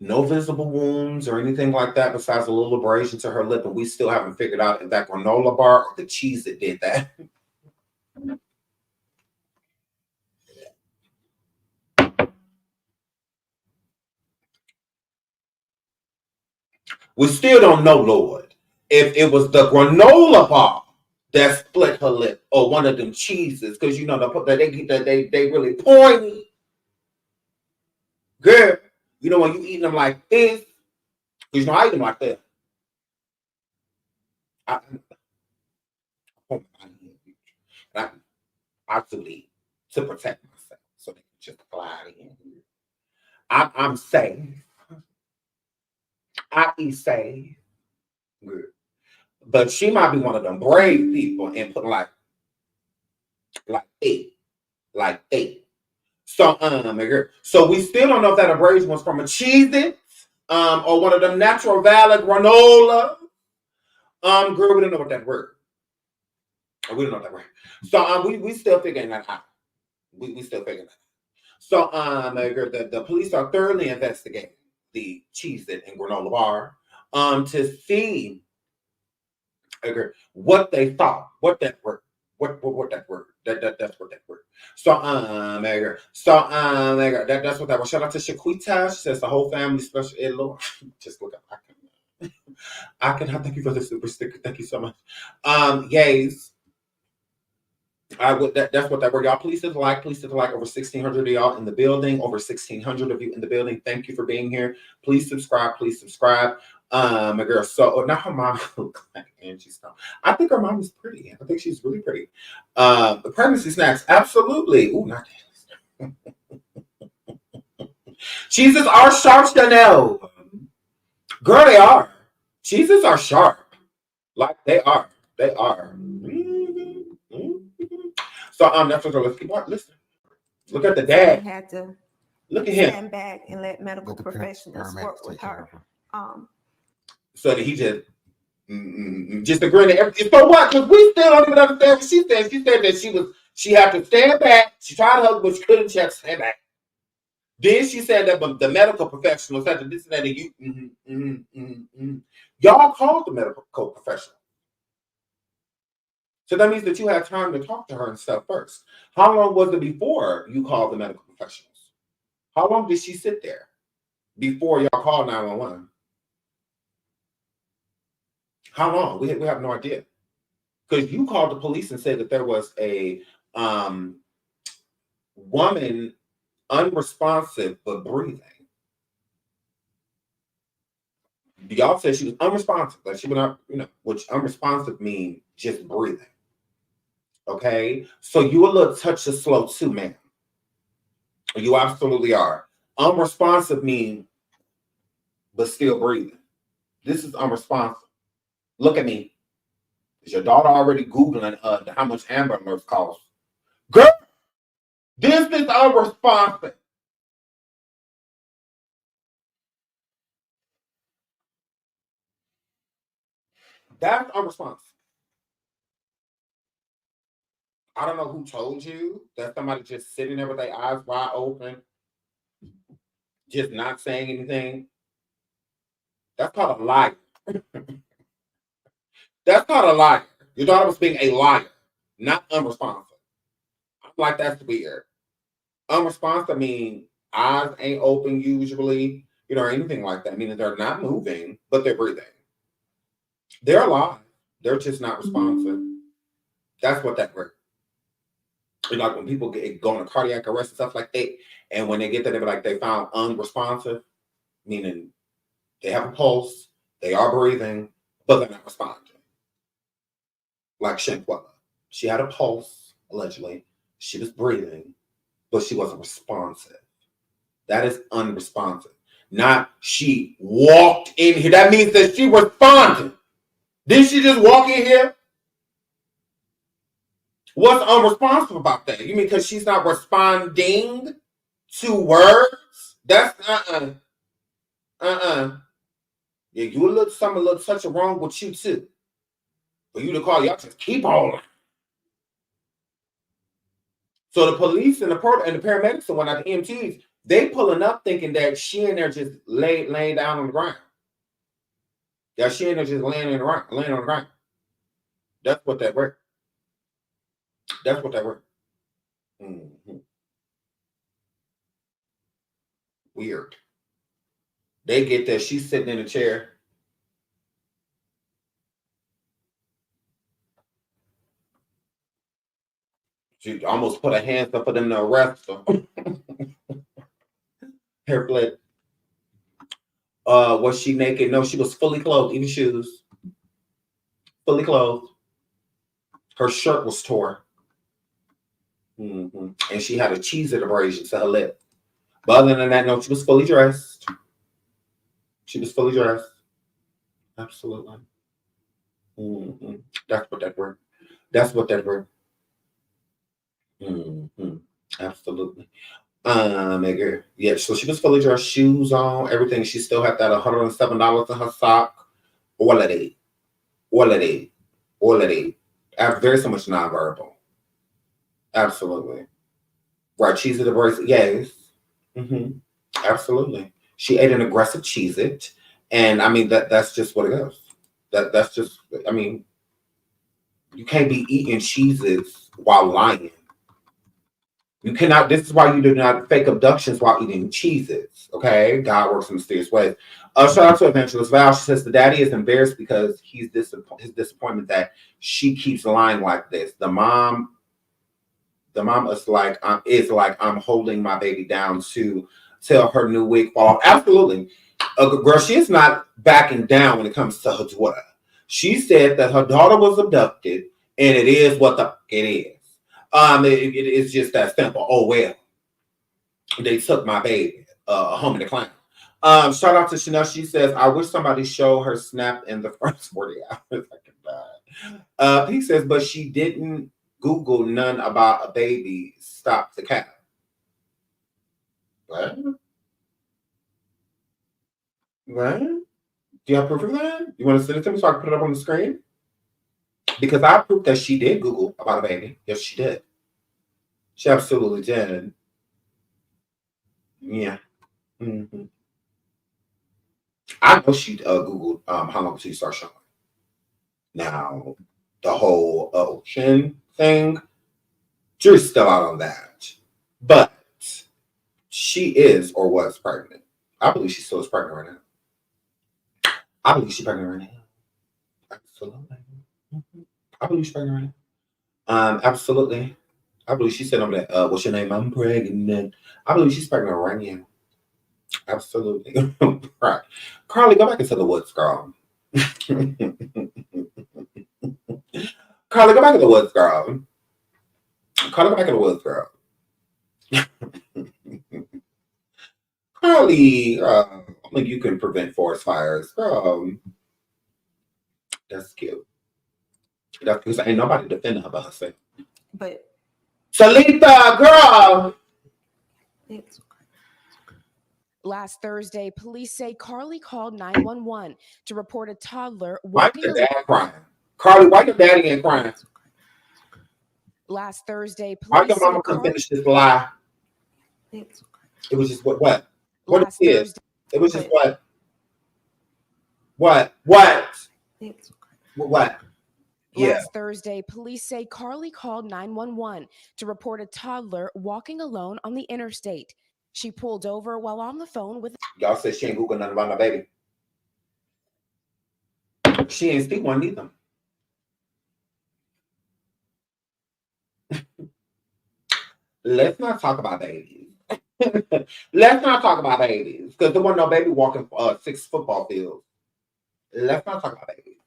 No visible wounds or anything like that besides a little abrasion to her lip. And we still haven't figured out if that granola bar or the cheese that did that. We still don't know, Lord, if it was the granola bar that split her lip or one of them cheeses, because you know they really pointy. Girl, you know when you eat them like this, because you know I eat them like that. I do eat to protect myself, so they can just glide in. I'm safe. I eat safe. Good. But she might be one of them brave people and put like eight. So we still don't know if that abrasion was from a Cheez-It, or one of them Natural Valley granola. Girl, we don't know what that word. We don't know that word. So we still figuring that out. We still figuring that out. So the police are thoroughly investigating the Cheez-It and granola bar to see Okay. What they thought, what that word, what that word, that's what that word. So that's what that was. Shout out to Shaquita. She says the whole family special ed Lord. Just look up. I can thank you for the super sticker. Thank you so much. Yays. That's what that word. Y'all, please hit the like. Please hit the like. Over 1,600 of y'all in the building. Over 1,600 of you in the building. Thank you for being here. Please subscribe. Please subscribe. My girl. So now her mom looks like Angie Stone. I think her mom is pretty. I think she's really pretty. The pregnancy snacks, absolutely. Ooh, not that. Cheeses are sharp, Chanel. Girl, they are. Cheeses are sharp. Like they are. They are. So that's what let's keep on listening. Look at the dad. I had to Look at him. stand back and let medical professionals work with her. So that he just agreeing to everything. So what? Because we still don't even understand what she said. She said that she had to stand back. She tried to hug, but she couldn't. She had to stand back. Then she said that the medical professionals had to this and that. And y'all called the medical professional. So that means that you had time to talk to her and stuff first. How long was it before you called the medical professionals? How long did she sit there before y'all called 911? How long? We have no idea. Because you called the police and said that there was a woman unresponsive but breathing. Y'all said she was unresponsive. Like she would not, which unresponsive means just breathing. Okay? So you a little touch slow too, ma'am. You absolutely are. Unresponsive means but still breathing. This is unresponsive. Look at me. Is your daughter already Googling how much Amber Alerts cost? Girl, this is unresponsive. That's unresponsive. I don't know who told you that somebody just sitting there with their eyes wide open, just not saying anything. That's called a liar. That's called a liar. Your daughter was being a liar, not unresponsive. I'm like, that's weird. Unresponsive means eyes ain't open usually, or anything like that. I mean, they're not moving, but they're breathing. They're alive. They're just not responsive. That's what that word. Like when people go into cardiac arrest and stuff like that, and when they get there, they're like, they found unresponsive, meaning they have a pulse, they are breathing, but they're not responding. Like Shanquella. She had a pulse, allegedly. She was breathing, but she wasn't responsive. That is unresponsive. Not she walked in here. That means that she responded. Did she just walk in here? What's unresponsive about that? You mean because she's not responding to words? That's Yeah, you a little touch wrong with you too. For you to call, y'all just keep on. So the police and the paramedics and whatnot, the EMTs, they pulling up thinking that she and there just laying down on the ground. Yeah, she and there just laying on the ground. That's what that word. That's what that word. Mm-hmm. Weird. They get that she's sitting in a chair. She almost put her hands up for them to arrest her. Hair flip. Was she naked? No, she was fully clothed, even shoes. Fully clothed. Her shirt was torn. Mm-hmm. And she had a Cheez-It abrasion to her lip. But other than that, no, she was fully dressed. She was fully dressed. Absolutely. Mm-hmm. That's what that word. That's what that word. Mm-hmm. Absolutely. Nigga. Yeah, so she was fully dressed, shoes on, everything. She still had that $107 in her sock. All of it. Very so much nonverbal. Absolutely. Right, Cheez-It abrasive. Yes. Mm-hmm. Absolutely. She ate an aggressive Cheez-It. And I mean that's just what it is. That's just, I mean, You can't be eating cheeses while lying. You cannot, this is why you do not fake abductions while eating cheeses, okay? God works in mysterious ways. Shout out to Evangelist Val. She says the daddy is embarrassed because his disappointment that she keeps lying like this. The mom is like, I'm holding my baby down to tell her new wig fall off. Absolutely. Girl, she is not backing down when it comes to her daughter. She said that her daughter was abducted, and it is what it is. It's just that simple. Oh well, they took my baby. Home in the clown. Shout out to Chanel. She says, I wish somebody showed her snap in the first 40 hours. I can die. He says, but she didn't Google none about a baby. Stop the cat. What? What? Do you have proof of that? You want to send it to me so I can put it up on the screen? Because I have proof that she did Google about a baby. Yes, she did. She absolutely did. Yeah. Mm-hmm. I know she Googled how long till you start showing. Now, the whole ocean thing, jury's still out on that. But she is or was pregnant. I believe she still is pregnant right now. I believe she's pregnant right now. Absolutely. Mm-hmm. I believe she's pregnant right now. Absolutely. I believe she said over that, what's your name? I'm pregnant. I believe she's pregnant right now. Absolutely. Right. Carlee, go back into the woods, girl. Carlee, go back in the woods, girl. Carlee, go back in the woods, girl. Carlee, only you can prevent forest fires. Girl, that's cute. That's because ain't nobody defending her but herself. But Salita, girl. it's Last Thursday, police say Carlee called 911 to report a toddler Why walking your dad crying? Carlee, why your daddy ain't crying? Last Thursday, Why police your mama said couldn't finish this lie? It was just what? What last it is? Thursday, It was just what? What? What? Yeah. Last Thursday, police say Carlee called 911 to report a toddler walking alone on the interstate. She pulled over while on the phone with. Y'all said she ain't Google nothing about my baby. She ain't speak one either. Let's not talk about babies. Let's not talk about babies. Because there wasn't no baby walking 6 football fields. Let's not talk about babies.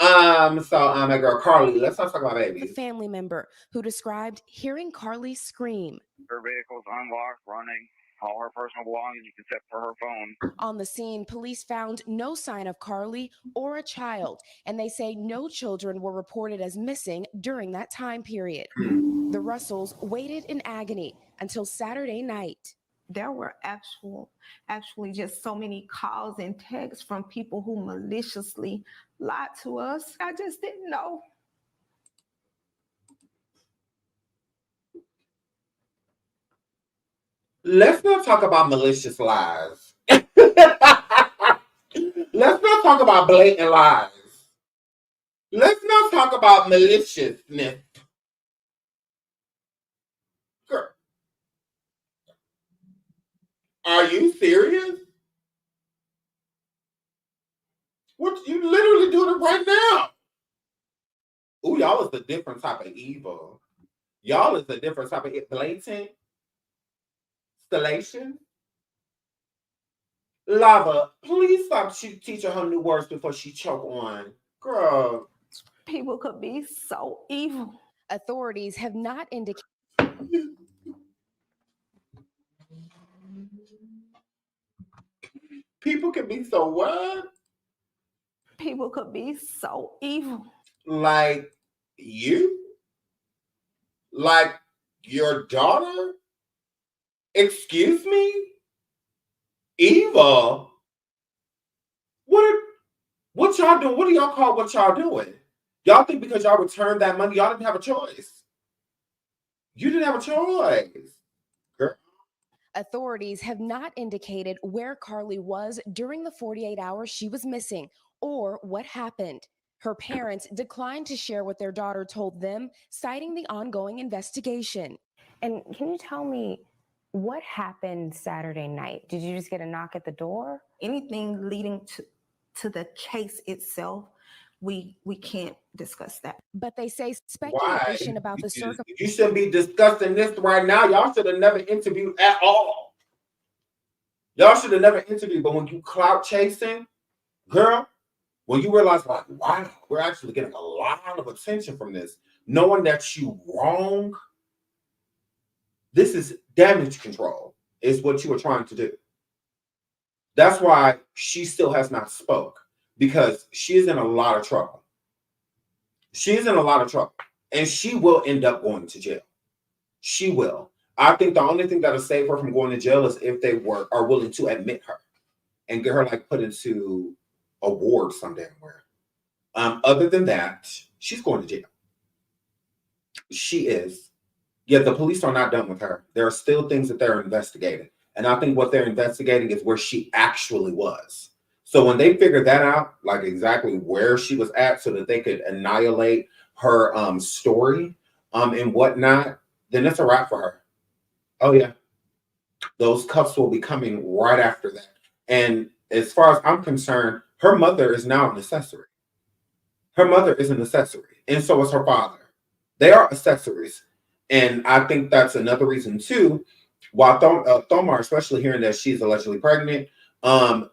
My girl Carlee, let's not talk about A babies. family member who described hearing Carlee scream. Her vehicle's unlocked, running. All her personal belongings except for her phone. On the scene, police found no sign of Carlee or a child, and they say no children were reported as missing during that time period. The Russells waited in agony until Saturday night. there were actually just so many calls and texts from people who maliciously lied to us. I just didn't know. Let's not talk about malicious lies. Let's not talk about blatant lies. Let's not talk about maliciousness. Girl, are you serious? What, you literally doing it right now? Ooh, y'all is a different type of evil. Y'all is a different type of blatant installation. Lava, please stop teaching her new words before she choke on. Girl. People could be so evil. Authorities have not indicated. People can be so what? People could be so evil. Like you? Like your daughter? Excuse me? Evil? What y'all doing? What do y'all call what y'all doing? Y'all think because y'all returned that money, y'all didn't have a choice. You didn't have a choice. Girl. Authorities have not indicated where Carlee was during the 48 hours she was missing or what happened. Her parents declined to share what their daughter told them, citing the ongoing investigation. And can you tell me what happened Saturday night? Did you just get a knock at the door? Anything leading to the case itself, we can't discuss that. But they say Why? speculation about the circumstances. You shouldn't be discussing this right now. Y'all should have never interviewed at all. Y'all should have never interviewed. But when you clout chasing, girl, when you realize, like, wow, we're actually getting a lot of attention from this, knowing that you wrong, this is damage control, is what you were trying to do. That's why she still has not spoke, because she's in a lot of trouble. She's in a lot of trouble, and she will end up going to jail. She will. I think the only thing that'll save her from going to jail is if they are willing to admit her and get her like put into a ward some damn where. Other than that, she's going to jail. She is. Yet the police are not done with her. There are still things that they're investigating. And I think what they're investigating is where she actually was. So when they figured that out, like exactly where she was at so that they could annihilate her story and whatnot, then it's a wrap for her. Oh, yeah. Those cuffs will be coming right after that. And as far as I'm concerned, her mother is now an accessory. Her mother is an accessory. And so is her father. They are accessories. And I think that's another reason, too, why Thomar, especially hearing that she's allegedly pregnant,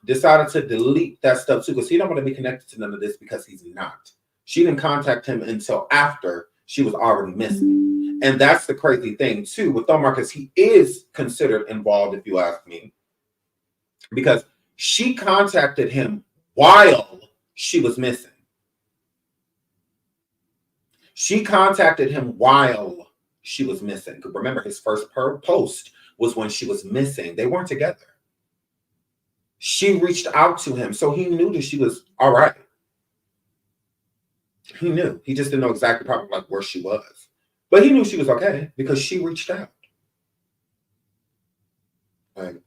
decided to delete that stuff, too, because he don't want to be connected to none of this because he's not. She didn't contact him until after she was already missing. And that's the crazy thing, too, with Thomar, because he is considered involved, if you ask me, because she contacted him while she was missing. She contacted him while she was missing. Because remember, his first post was when she was missing. They weren't together. She reached out to him, so he knew that she was all right. He knew. He just didn't know exactly probably like where she was. But he knew she was okay because she reached out. Like,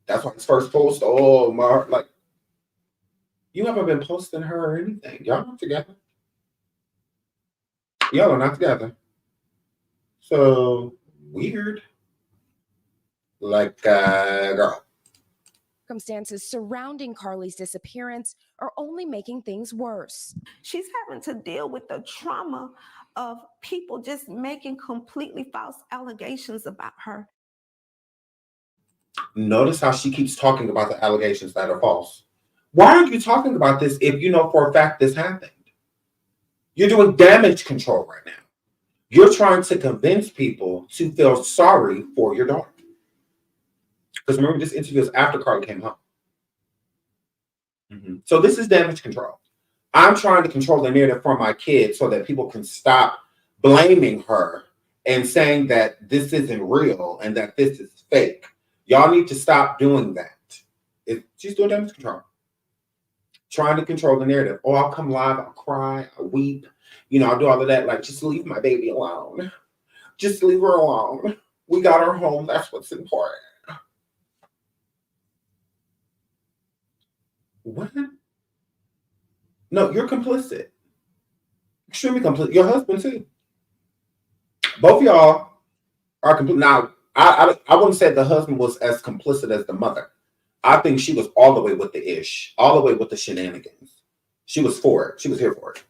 that's why his first post, oh, my, like, you haven't been posting her or anything. Y'all not together. Y'all are not together. So, weird. Like, girl. Circumstances surrounding Carlee's disappearance are only making things worse. She's having to deal with the trauma of people just making completely false allegations about her. Notice how she keeps talking about the allegations that are false. Why aren't you talking about this if you know for a fact this happened? You're doing damage control right now. You're trying to convince people to feel sorry for your daughter. Because remember, this interview is after Carlee came home. So this is damage control. I'm trying to control the narrative for my kids so that people can stop blaming her and saying that this isn't real and that this is fake. Y'all need to stop doing that. She's doing damage control. Trying to control the narrative. Oh, I'll come live, I'll cry, I'll weep. You know, I'll do all of that. Like, just leave my baby alone. Just leave her alone. We got her home. That's what's important. What? No, you're complicit. Extremely complicit. Your husband, too. Both of y'all are complicit. Now, I wouldn't say the husband was as complicit as the mother. I think she was all the way with the ish, all the way with the shenanigans. She was for it. She was here for it.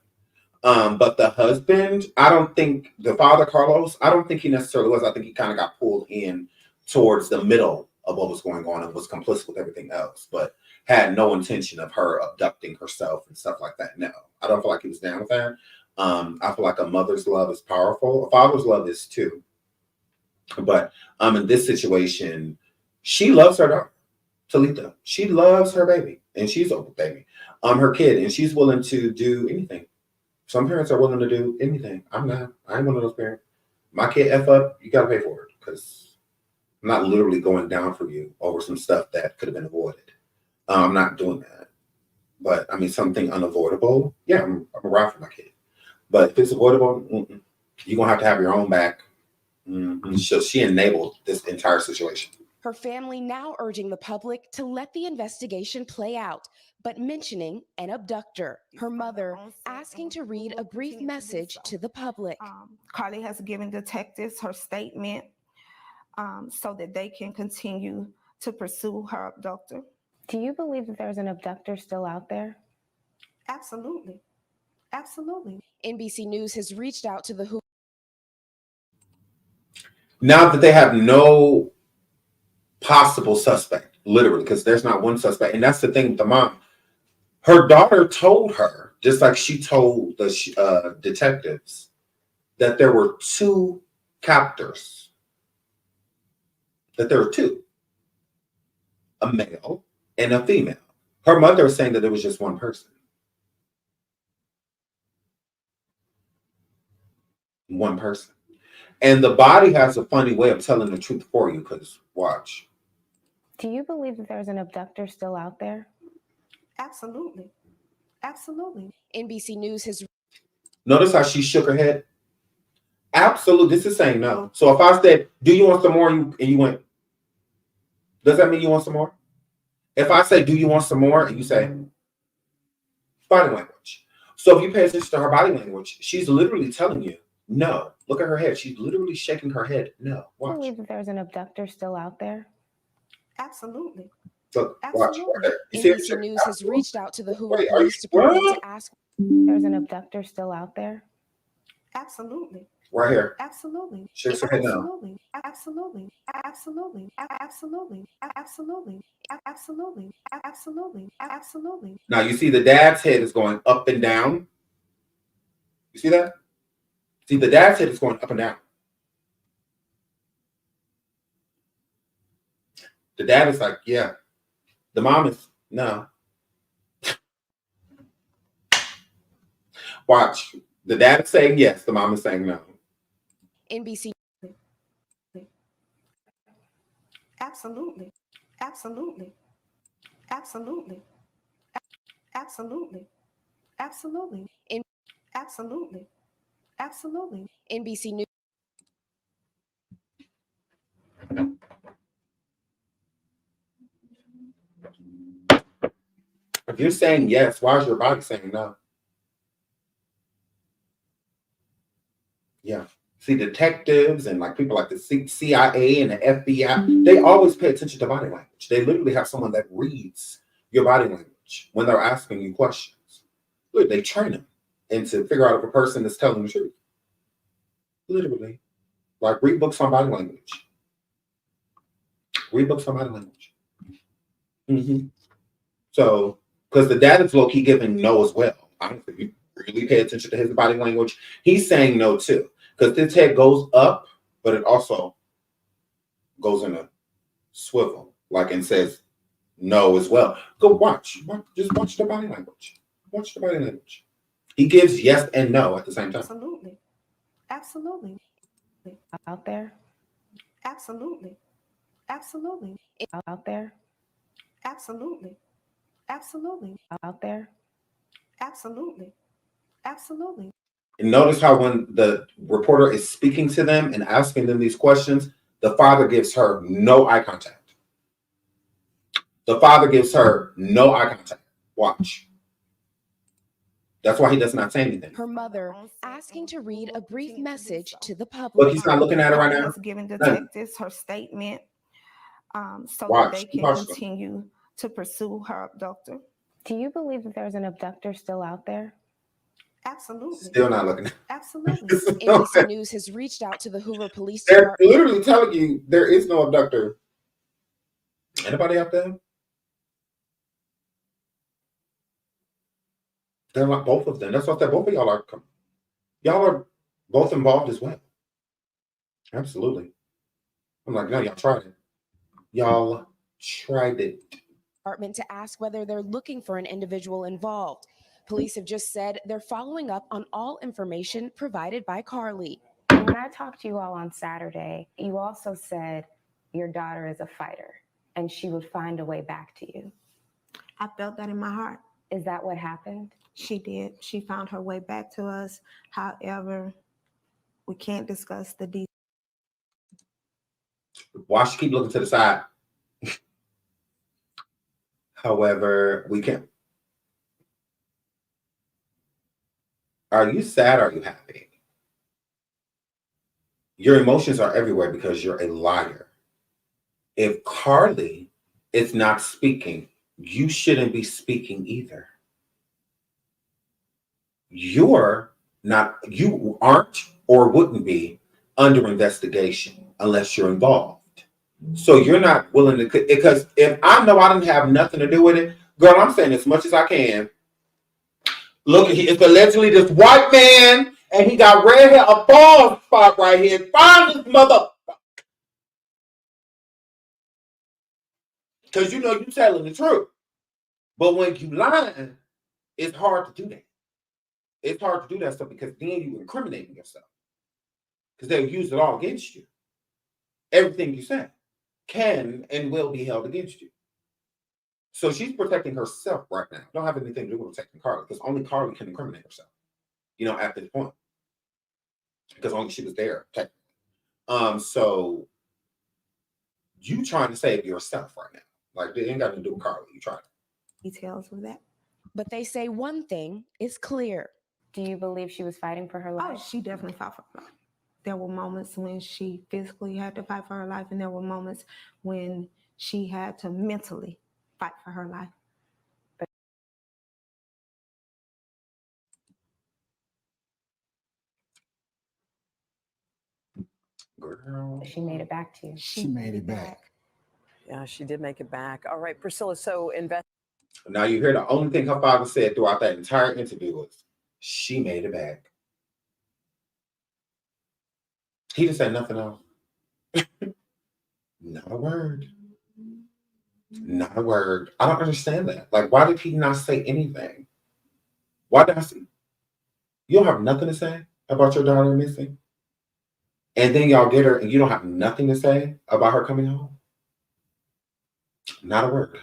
But the husband, I don't think, the father, Carlos, I don't think he necessarily was. I think he kind of got pulled in towards the middle of what was going on and was complicit with everything else, but had no intention of her abducting herself and stuff like that. No, I don't feel like he was down with that. I feel like a mother's love is powerful. A father's love is too. But in this situation, she loves her daughter, Talitha. She loves her baby, and she's a baby, her kid, and she's willing to do anything. Some parents are willing to do anything. I'm not. I ain't one of those parents. My kid F up, you gotta pay for it because I'm not literally going down for you over some stuff that could have been avoided. I'm not doing that. But I mean, something unavoidable, yeah, I'm around for my kid. But if it's avoidable, you're gonna have to have your own back. So she enabled this entire situation. Her family now urging the public to let the investigation play out, but mentioning an abductor. Her mother asking to read a brief message to the public. Carlee has given detectives her statement so that they can continue to pursue her abductor. Do you believe that there's an abductor still out there? Absolutely. Absolutely. NBC News has reached out to the WHO. Now that they have no possible suspect, literally, because there's not one suspect. And that's the thing with the mom. Her daughter told her, just like she told the detectives, that there were two captors. That there were two. A male and a female. Her mother is saying that it was just one person. One person. And the body has a funny way of telling the truth for you, because watch. Do you believe that there's an abductor still out there? Absolutely. Absolutely. NBC News has... Notice how she shook her head? Absolutely. This is saying no. So if I said, do you want some more? And you went, does that mean you want some more? If I say, do you want some more? And you say, body language. So if you pay attention to her body language, she's literally telling you, no. Look at her head. She's literally shaking her head. No. Watch. Do you believe that there's an abductor still out there? Absolutely. So watch. NBC News has reached out to the Hoover Police Department to ask. There's an abductor still out there? Absolutely. Right here. Absolutely. Shakes her head no. Absolutely. Absolutely. Absolutely. Absolutely. Absolutely. Absolutely. Absolutely. Absolutely. Now you see the dad's head is going up and down. You see that? See, the dad's head is going up and down. The dad is like, yeah. The mom is, no. Watch. The dad is saying yes. The mom is saying no. NBC. Absolutely. Absolutely. Absolutely. Absolutely. Absolutely. Absolutely. Absolutely. NBC News. If you're saying yes, why is your body saying no? Yeah. See, detectives and like people like the CIA and the FBI, they always pay attention to body language. They literally have someone that reads your body language when they're asking you questions. Look, they train them and to figure out if a person is telling the truth. Literally. Like read books on body language. Read books on body language. Mm-hmm. So, because the dad is low-key giving no as well. Honestly, you really pay attention to his body language. He's saying no too. Because his head goes up, but it also goes in a swivel, like and says no as well. Go watch. Just watch the body language. Watch the body language. He gives yes and no at the same time. Absolutely. Absolutely. Out there? Absolutely. Absolutely. Out there? Absolutely. Absolutely. Out there? Absolutely. Absolutely. And notice how when the reporter is speaking to them and asking them these questions, the father gives her no eye contact. The father gives her no eye contact. Watch. That's why he does not say anything. Her mother asking to read a brief message to the public. Look, he's not looking at her right now. Has given detectives her statement so Watch. that they can continue to pursue her abductor. Do you believe that there's an abductor still out there? Absolutely. Still not looking. Absolutely. NBC News has reached out to the Hoover Police They're Department. literally telling you there is no abductor. Anybody out there? They're like both of them. That's what both of y'all are. Y'all are both involved as well. Absolutely. I'm like, no, y'all tried it. Y'all tried it. Department to ask whether they're looking for an individual involved. Police have just said they're following up on all information provided by Carlee. When I talked to you all on Saturday, you also said your daughter is a fighter and she would find a way back to you. I felt that in my heart. Is that what happened? She did. She found her way back to us. However, we can't discuss the details. Why she keep looking to the side? However, we can. Are you sad or are you happy? Your emotions are everywhere because you're a liar. If Carlee is not speaking, you shouldn't be speaking either. You aren't or wouldn't be under investigation unless you're involved. So you're not willing to, because if I know I didn't have nothing to do with it, girl, I'm saying as much as I can. Look, it's allegedly this white man, and he got red hair, a bald spot right here. Find this mother. Because you know you're telling the truth. But when you lying, it's hard to do that. It's hard to do that stuff because then you incriminating yourself. Because they'll use it all against you. Everything you say can and will be held against you. So she's protecting herself right now. Don't have anything to do with protecting Carlee, because only Carlee can incriminate herself, at this point. Because only she was there, technically. So you trying to save yourself right now. Like, it ain't got nothing to do with Carlee. You trying to. Details of that. But they say one thing is clear. Do you believe she was fighting for her life? Oh, she definitely fought for her life. There were moments when she physically had to fight for her life, and there were moments when she had to mentally fight for her life. Girl. She made it back to you. She made it back. Yeah, she did make it back. All right, Priscilla. So Now you hear the only thing her father said throughout that entire interview was, she made it back. He didn't say nothing else. Not a word. Not a word. I don't understand that. Like, why did he not say anything? Why did I see? You don't have nothing to say about your daughter missing? And then y'all get her and you don't have nothing to say about her coming home? Not a word.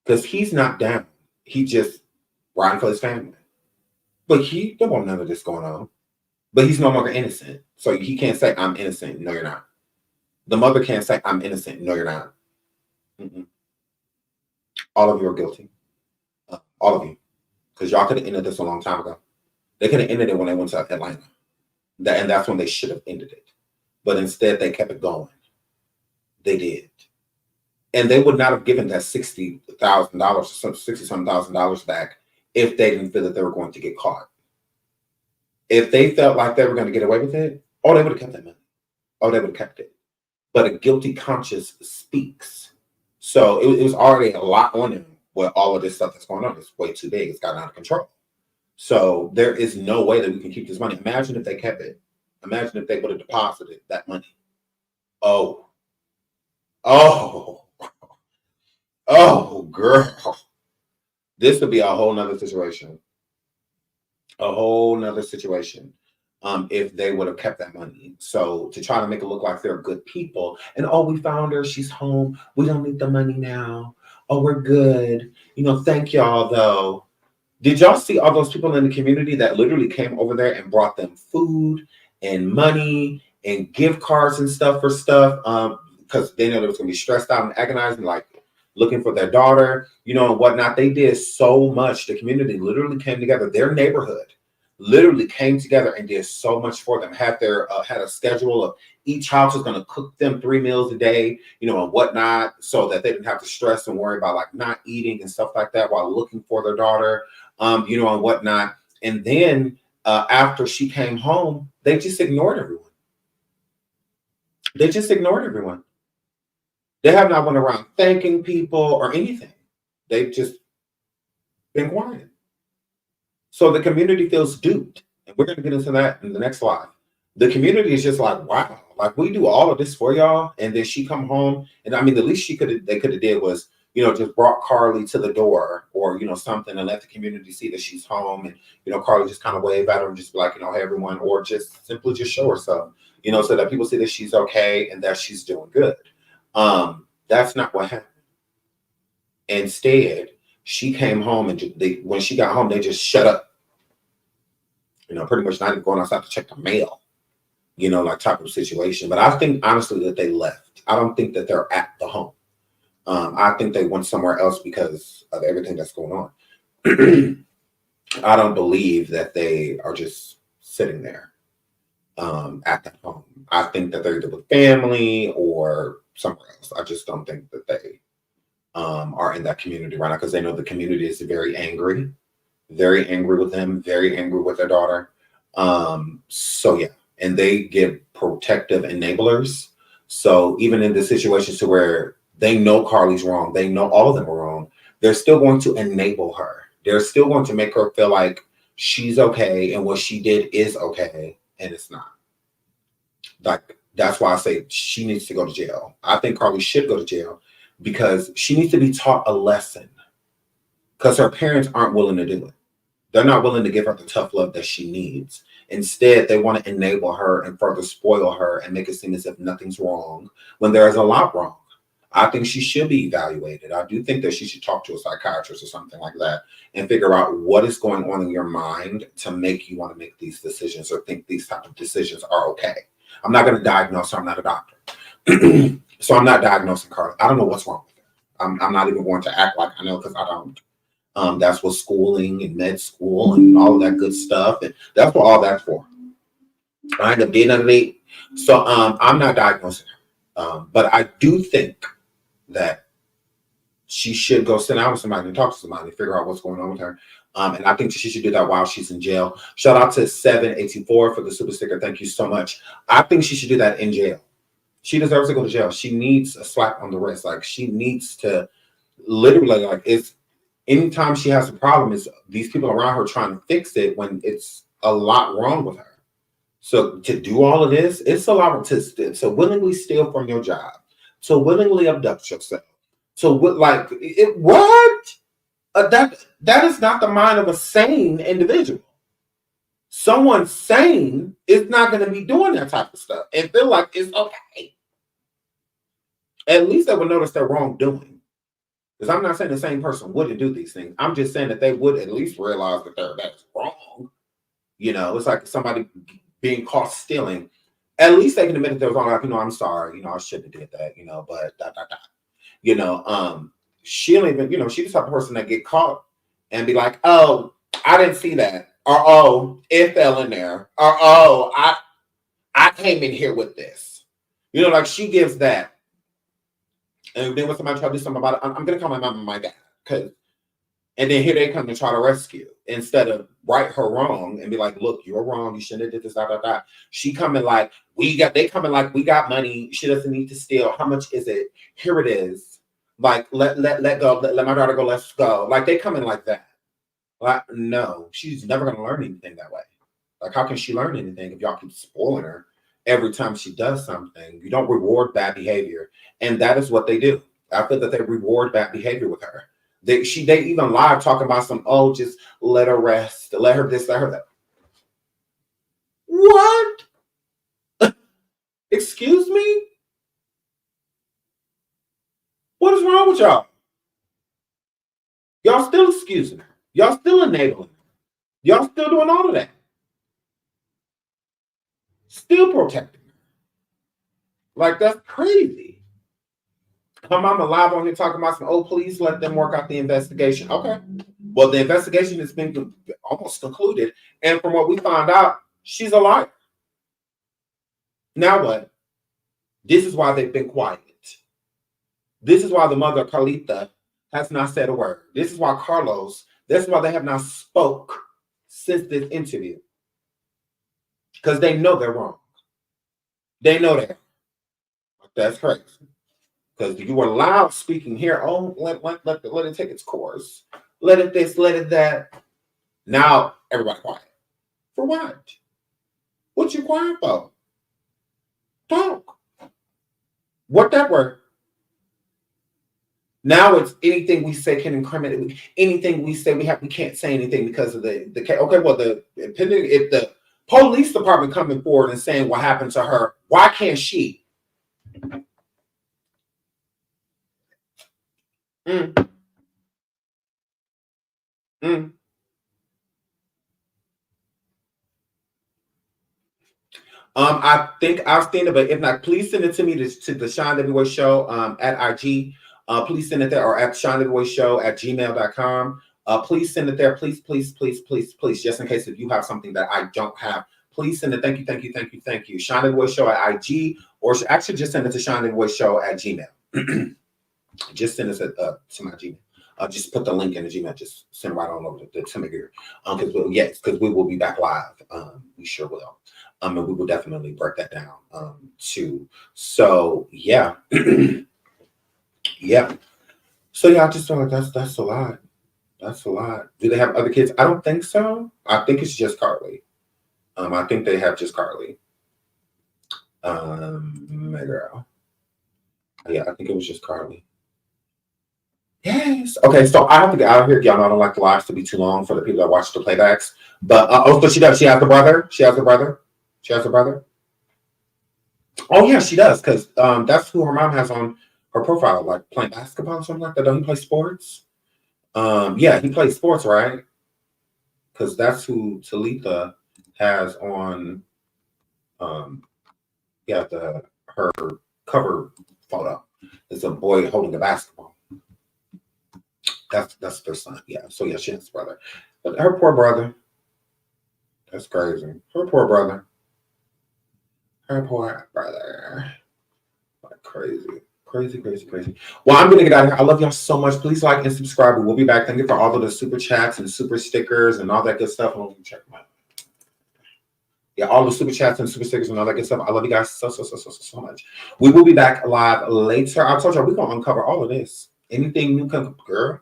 Because he's not down. He just riding for his family. But he don't want none of this going on. But he's no longer innocent. So he can't say, I'm innocent. No, you're not. The mother can't say, I'm innocent. No, you're not. Mm-mm. All of you are guilty. All of you. Because y'all could have ended this a long time ago. They could have ended it when they went to Atlanta. And that's when they should have ended it. But instead, they kept it going. They did. And they would not have given that $60,000 or $60,000 back if they didn't feel that they were going to get caught. If they felt like they were going to get away with it, they would have kept that money. They would have kept it. But a guilty conscience speaks. So it was already a lot on him with all of this stuff that's going on. It's way too big. It's gotten out of control. So there is no way that we can keep this money. Imagine if they kept it. Imagine if they would have deposited that money. Oh, girl. This would be a whole nother situation. A whole nother situation. If they would have kept that money. So to try to make it look like they're good people and, we found her, she's home. We don't need the money now. We're good. Thank y'all though. Did y'all see all those people in the community that literally came over there and brought them food and money and gift cards and stuff for stuff? Because they know they was going to be stressed out and agonizing, like looking for their daughter, and whatnot. They did so much. The community literally came together. Their neighborhood literally came together and did so much for them. Had a schedule of each house was going to cook them 3 meals a day, and whatnot, so that they didn't have to stress and worry about like not eating and stuff like that while looking for their daughter, and whatnot. And then after she came home, they just ignored everyone. They have not went around thanking people or anything. They've just been quiet. So the community feels duped. And we're going to get into that in the next slide. The community is just like, wow, like we do all of this for y'all. And then she come home. And I mean, the least they could have did was, just brought Carlee to the door or, something and let the community see that she's home. And, Carlee just kind of wave at her and just be like, hey, everyone, or just simply just show herself, so that people see that she's okay and that she's doing good. That's not what happened. Instead, she came home and when she got home, they just shut up. Pretty much not even going outside to check the mail, like type of situation. But I think honestly that they left. I don't think that they're at the home. I think they went somewhere else because of everything that's going on. I don't believe that they are just sitting there at that home. I think that they're either with family or somewhere else. I just don't think that they are in that community right now because they know the community is very angry with them, very angry with their daughter. So yeah, and they get protective enablers. So even in the situations to where they know Carlee's wrong, they know all of them are wrong, they're still going to enable her. They're still going to make her feel like she's okay and what she did is okay, and it's not. Like, that's why I say she needs to go to jail. I think Carlee should go to jail because she needs to be taught a lesson because her parents aren't willing to do it. They're not willing to give her the tough love that she needs. Instead, they want to enable her and further spoil her and make it seem as if nothing's wrong when there is a lot wrong. I think she should be evaluated. I do think that she should talk to a psychiatrist or something like that and figure out what is going on in your mind to make you want to make these decisions or think these type of decisions are okay. I'm not going to diagnose her. I'm not a doctor. So I'm not diagnosing Carlee. I don't know what's wrong with her. I'm not even going to act like I know because I don't. That's what schooling and med school and all of that good stuff. And that's what all that's for. I end up being underneath. So I'm not diagnosing her. But I do think that she should go sit down with somebody and talk to somebody and figure out what's going on with her. And I think she should do that while she's in jail. Shout out to 784 for the super sticker. Thank you so much. I think she should do that in jail. She deserves to go to jail. She needs a slap on the wrist. Like, she needs to literally, like, it's anytime she has a problem, is these people around her trying to fix it when it's a lot wrong with her. So to do all of this, it's a lot to willingly steal from your job, to willingly abduct yourself. So what that is not the mind of a sane individual. Someone sane is not going to be doing that type of stuff and feel like it's okay. At least they would notice their wrongdoing. Because I'm not saying the same person wouldn't do these things. I'm just saying that they would at least realize that that's wrong. You know, it's like somebody being caught stealing. At least they can admit that they're wrong. Like, I'm sorry. I shouldn't have did that. But she don't even. She's the type of person that get caught and be like, "Oh, I didn't see that," or "Oh, it fell in there," or "Oh, I came in here with this." Like she gives that. And then when somebody try to do something about it, I'm going to call my mom and my dad. And then here they come to try to rescue instead of right her wrong and be like, "Look, you're wrong. You shouldn't have did this, She coming like, we got money. She doesn't need to steal. How much is it? Here it is. Like, let go. Let my daughter go. Let's go. Like, they come in like that. Like, no, she's never going to learn anything that way. Like, how can she learn anything if y'all keep spoiling her every time she does something? You don't reward bad behavior. And that is what they do. I feel that they reward bad behavior with her. They even live talking about just let her rest, let her this, let her that. What? Excuse me? What is wrong with y'all? Y'all still excusing her. Y'all still enabling her. Y'all still doing all of that. Still protecting her. Like, that's crazy. Her mama live on here talking about please let them work out the investigation. Okay. Well, the investigation has been almost concluded. And from what we found out, she's a liar. Now what? This is why they've been quiet. This is why the mother, Carlita, has not said a word. This is why Carlos, that's why they have not spoke since this interview. Because they know they're wrong. They know that. That's crazy. Because you were loud speaking here. Oh, let it take its course. Let it this, let it that. Now everybody quiet. For what? What you quiet for? Talk. What that word? Now it's anything we say can incriminate. Anything we say we can't say anything because of the okay. Well, if the police department coming forward and saying what happened to her, why can't she? I think I've seen it, but if not, please send it to me to the Shine Everywhere Show at IG. please send it there, or at shinethevoiceshow@gmail.com. Please send it there. Please, please, please, please, please, just in case if you have something that I don't have, please send it. Thank you, thank you, thank you, thank you. Shine the Voice Show at IG, or actually just send it to shinethevoiceshow@gmail. Just send it to my Gmail. Just put the link in the Gmail. Just send it right on over to me here. Because we will be back live. We sure will. And we will definitely break that down too. So yeah, yeah. So yeah, I just feel like that's a lot. That's a lot. Do they have other kids? I don't think so. I think it's just Carlee. I think they have just Carlee. My girl. Yeah, I think it was just Carlee. Yes. Okay, so I have to get out of here. Y'all know I don't like the lives to be too long for the people that watch the playbacks. But but she does. She has the brother. She has a brother. She has a brother. Oh yeah, she does, because that's who her mom has on her profile, like playing basketball or something like that. Don't he play sports? Yeah, he plays sports, right? Because that's who Talitha has on her cover photo. It's a boy holding a basketball. That's their son. Yeah. So yeah, she has a brother. But her poor brother. That's crazy. Her poor brother. Her poor brother. Like crazy. Crazy, crazy, crazy. Well, I'm gonna get out of here. I love y'all so much. Please like and subscribe. We'll be back. Thank you for all of the super chats and super stickers and all that good stuff. Let me check my all the super chats and super stickers and all that good stuff. I love you guys so much. We will be back live later. I told you we're gonna uncover all of this. Anything new come, girl.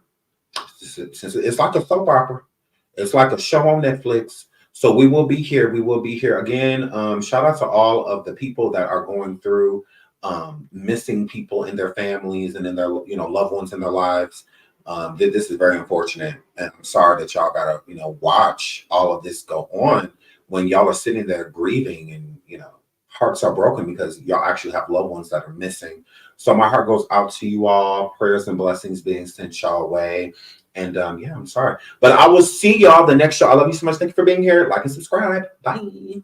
Since it's like a soap opera, it's like a show on Netflix. So we will be here. We will be here again. Shout out to all of the people that are going through missing people in their families and in their loved ones in their lives. This is very unfortunate, and I'm sorry that y'all gotta watch all of this go on when y'all are sitting there grieving and hearts are broken because y'all actually have loved ones that are missing. So my heart goes out to you all. Prayers and blessings being sent y'all way. And yeah, I'm sorry, but I will see y'all the next show. I love you so much. Thank you for being here. Like and subscribe. Bye.